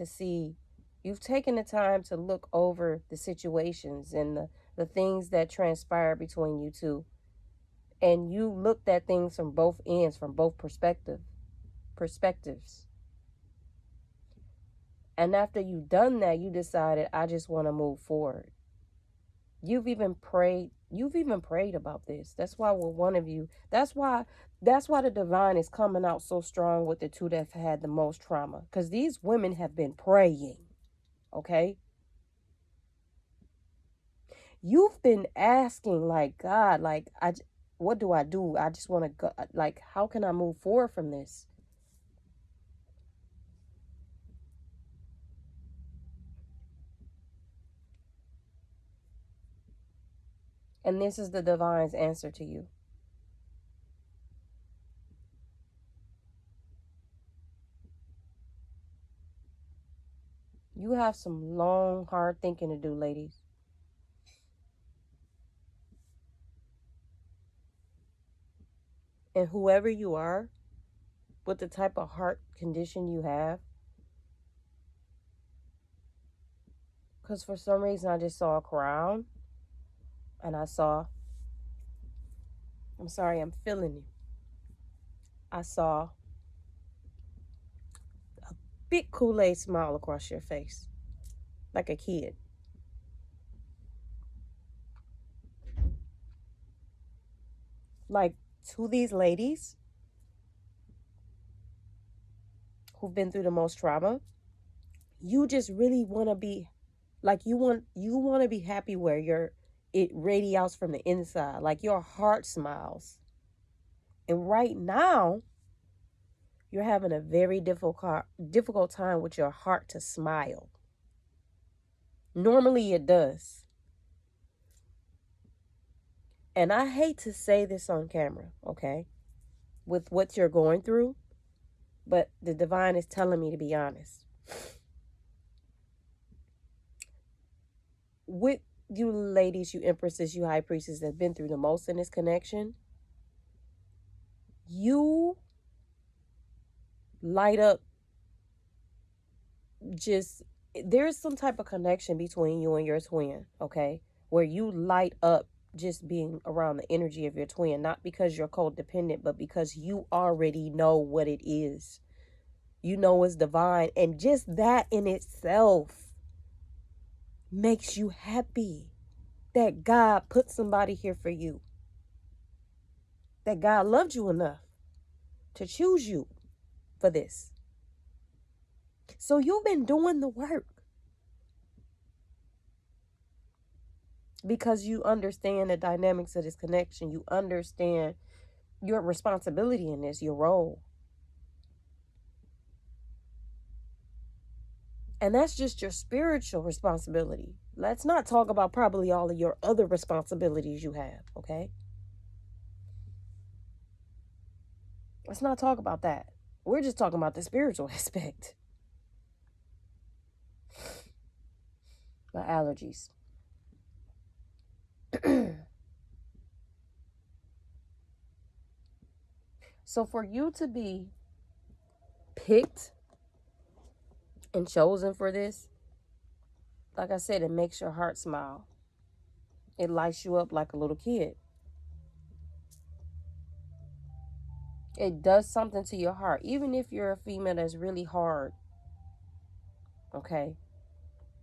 to look over the situations and the things that transpire between you two. And you looked at things from both ends, from both perspectives. And after you've done that, you decided, I just want to move forward. You've even prayed about this. That's why with one of you, that's why the divine is coming out so strong with the two that have had the most trauma. Because these women have been praying. Okay? You've been asking, like, God, like, what do I do? I just want to go, like, how can I move forward from this? And this is the divine's answer to you. You have some long, hard thinking to do, ladies. And whoever you are, with the type of heart condition you have, because for some reason I just saw a crown and I'm sorry, I'm feeling you. I saw a big Kool-Aid smile across your face, like a kid. Like, to these ladies who've been through the most trauma, you just really want to be, like, you want to be happy where it radiates from the inside, like your heart smiles. And right now, you're having a very difficult time with your heart to smile. Normally it does. And I hate to say this on camera, okay, with what you're going through, but the divine is telling me to be honest. With you ladies, you empresses, you high priestesses that have been through the most in this connection, you light up, just, there's some type of connection between you and your twin, okay, where you light up just being around the energy of your twin, not because you're codependent, but because you already know what it is. You know it's divine, and just that in itself makes you happy that God put somebody here for you, that God loved you enough to choose you for this. So you've been doing the work because you understand the dynamics of this connection. You understand your responsibility in this, your role. And that's just your spiritual responsibility. Let's not talk about probably all of your other responsibilities you have, okay? Let's not talk about that. We're just talking about the spiritual aspect. My allergies. So for you to be picked and chosen for this, like I said, it makes your heart smile. It lights you up like a little kid. It does something to your heart. Even if you're a female that's really hard, okay,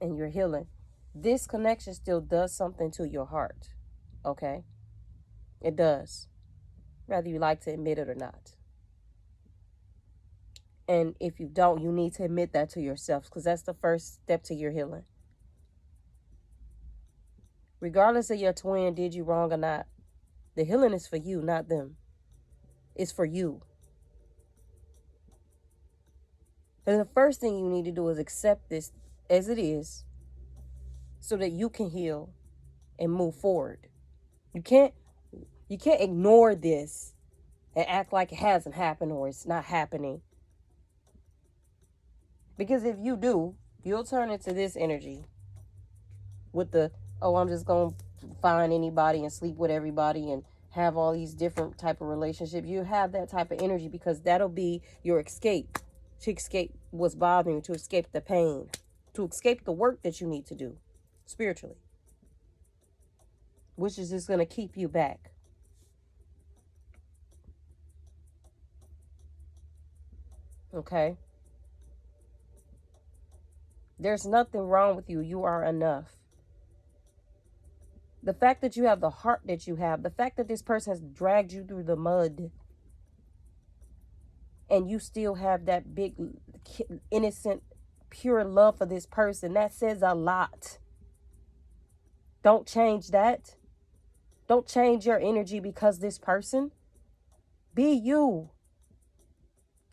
and you're healing, this connection still does something to your heart, okay? It does, whether you like to admit it or not. And if you don't, you need to admit that to yourself, because that's the first step to your healing. Regardless of your twin did you wrong or not, the healing is for you, not them. It's for you. And the first thing you need to do is accept this as it is so that you can heal and move forward. You can't ignore this and act like it hasn't happened or it's not happening. Because if you do, you'll turn into this energy with the, oh, I'm just going to find anybody and sleep with everybody and have all these different type of relationships. You have that type of energy because that'll be your escape, to escape what's bothering you, to escape the pain, to escape the work that you need to do spiritually, which is just going to keep you back. Okay? There's nothing wrong with you. You are enough. The fact that you have the heart that you have, the fact that this person has dragged you through the mud and you still have that big, innocent, pure love for this person, that says a lot. Don't change that. Don't change your energy because this person. Be you.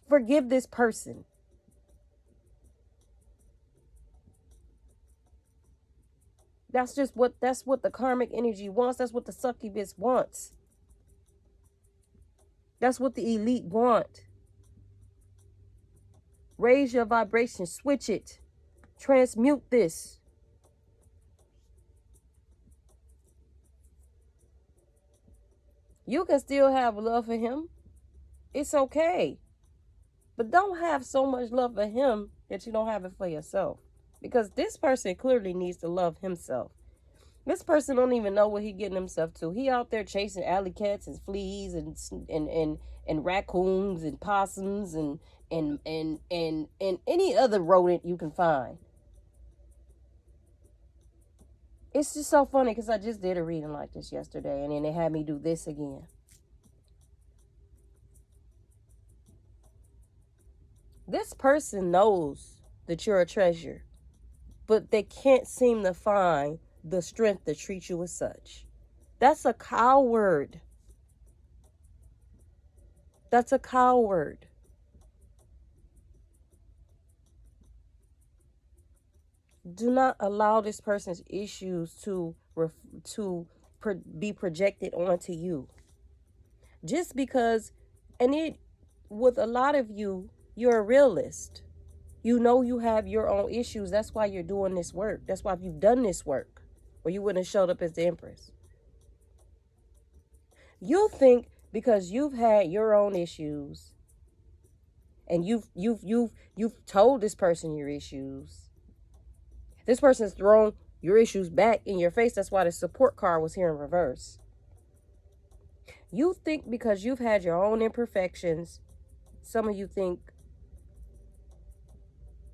Forgive this person. That's what the karmic energy wants. That's what the succubus wants. That's what the elite want. Raise your vibration, switch it, transmute this. You can still have love for him. It's okay. But don't have so much love for him that you don't have it for yourself. Because this person clearly needs to love himself. This person don't even know what he getting himself to. He out there chasing alley cats and fleas and raccoons and possums and any other rodent you can find. It's just so funny because I just did a reading like this yesterday and then they had me do this again. This person knows that you're a treasure, but they can't seem to find the strength to treat you as such. That's a coward. That's a coward. Do not allow this person's issues to be projected onto you. Just because, with a lot of you, you're a realist. You know you have your own issues. That's why you're doing this work. That's why you've done this work, or you wouldn't have showed up as the Empress. You think because you've had your own issues, and you've told this person your issues. This person's thrown your issues back in your face. That's why the support card was here in reverse. You think because you've had your own imperfections, some of you think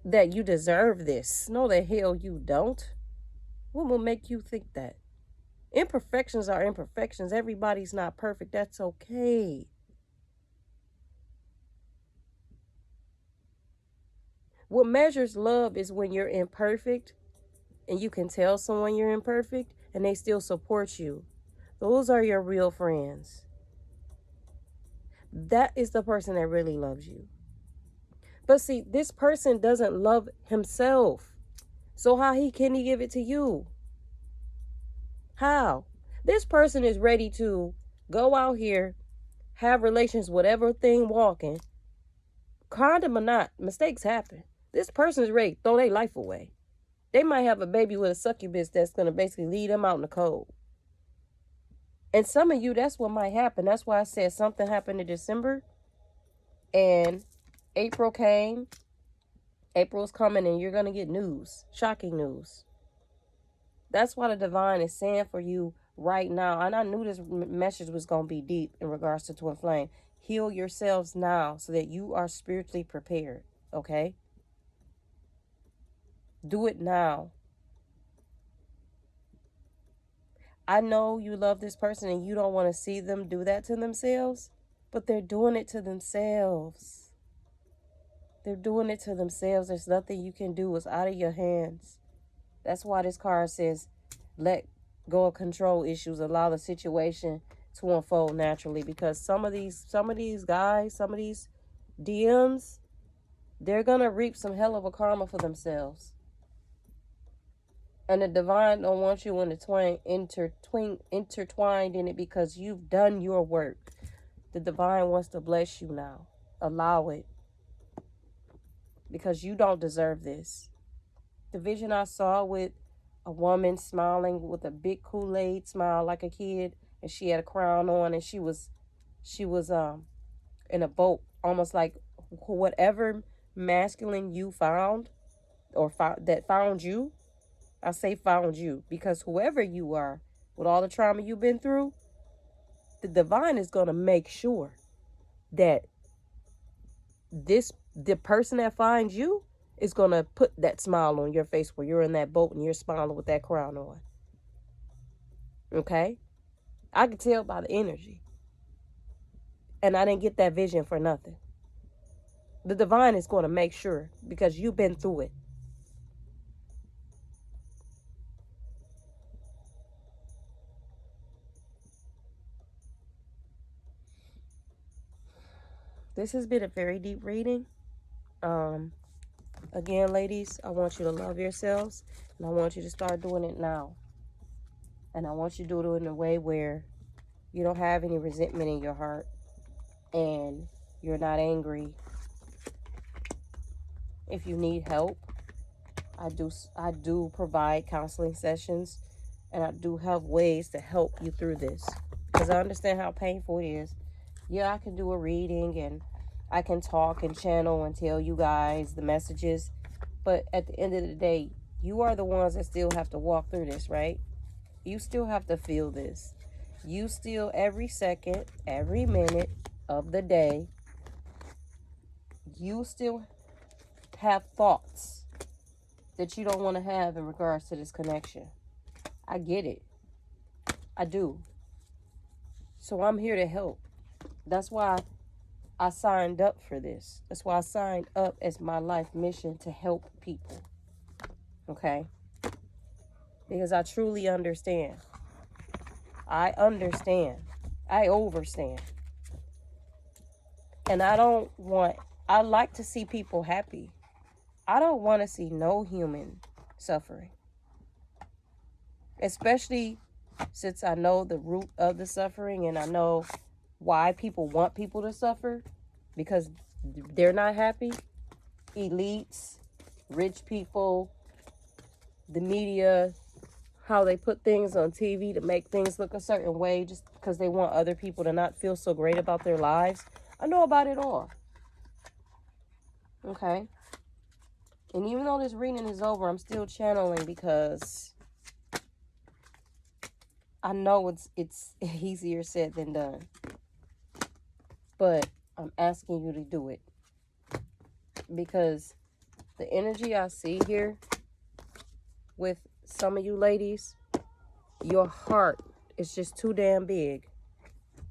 that you deserve this. No, the hell you don't. What will make you think that? Imperfections are imperfections. Everybody's not perfect. That's okay. What measures love is when you're imperfect and you can tell someone you're imperfect and they still support you. Those are your real friends. That is the person that really loves you. But see, this person doesn't love himself. So how can he give it to you? How? This person is ready to go out here, have relations, whatever thing walking. Condom or not, mistakes happen. This person is ready to throw their life away. They might have a baby with a succubus that's going to basically lead them out in the cold. And some of you, that's what might happen. That's why I said something happened in December. And April came. April's coming and you're going to get news. Shocking news. That's why the divine is saying for you right now. And I knew this message was going to be deep in regards to twin flame. Heal yourselves now so that you are spiritually prepared. Okay? Do it now. I know you love this person and you don't want to see them do that to themselves, but they're doing it to themselves. They're doing it to themselves. There's nothing you can do. It's out of your hands. That's why this card says, let go of control issues. Allow the situation to unfold naturally. Because some of these guys, some of these DMs, they're going to reap some hell of a karma for themselves. And the divine don't want you intertwined in it because you've done your work. The divine wants to bless you now. Allow it. Because you don't deserve this. The vision I saw with a woman smiling with a big Kool-Aid smile like a kid, and she had a crown on, and she was in a boat, almost like whatever masculine you found or that found you. I say found you because whoever you are, with all the trauma you've been through, the divine is going to make sure that the person that finds you is going to put that smile on your face where you're in that boat and you're smiling with that crown on. Okay? I could tell by the energy. And I didn't get that vision for nothing. The divine is going to make sure because you've been through it. This has been a very deep reading. Again, ladies, I want you to love yourselves. And I want you to start doing it now. And I want you to do it in a way where you don't have any resentment in your heart. And you're not angry. If you need help, I do provide counseling sessions. And I do have ways to help you through this. Because I understand how painful it is. Yeah, I can do a reading and I can talk and channel and tell you guys the messages. But at the end of the day, you are the ones that still have to walk through this, right? You still have to feel this. You still, every second, every minute of the day, you still have thoughts that you don't want to have in regards to this connection. I get it. I do. So I'm here to help. That's why I signed up for this. That's why I signed up as my life mission to help people. Okay? Because I truly understand. I understand. I overstand. And I like to see people happy. I don't want to see no human suffering. Especially since I know the root of the suffering and I know why people want people to suffer, because they're not happy. Elites, rich people, the media, how they put things on TV to make things look a certain way just because they want other people to not feel so great about their lives. I know about it all. Okay? And even though this reading is over, I'm still channeling because I know it's easier said than done. But I'm asking you to do it. Because the energy I see here with some of you ladies, your heart is just too damn big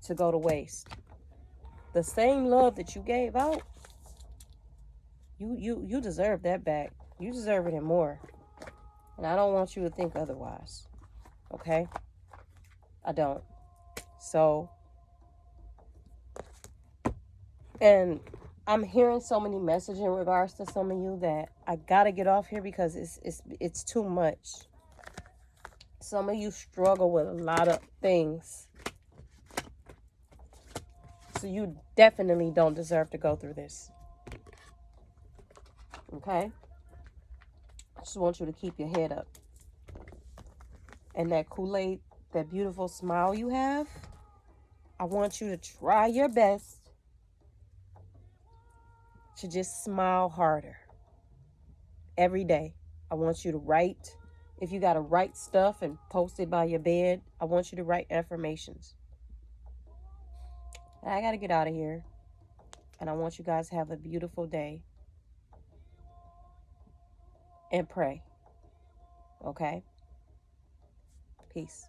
to go to waste. The same love that you gave out, you deserve that back. You deserve it and more. And I don't want you to think otherwise. Okay? I don't. So, and I'm hearing so many messages in regards to some of you that I gotta get off here because it's too much. Some of you struggle with a lot of things. So you definitely don't deserve to go through this. Okay? Just want you to keep your head up. And that Kool-Aid, that beautiful smile you have, I want you to try your best to just smile harder every day. I want you to write. If you got to write stuff and post it by your bed, I want you to write affirmations. I got to get out of here. And I want you guys to have a beautiful day. And pray. Okay? Peace.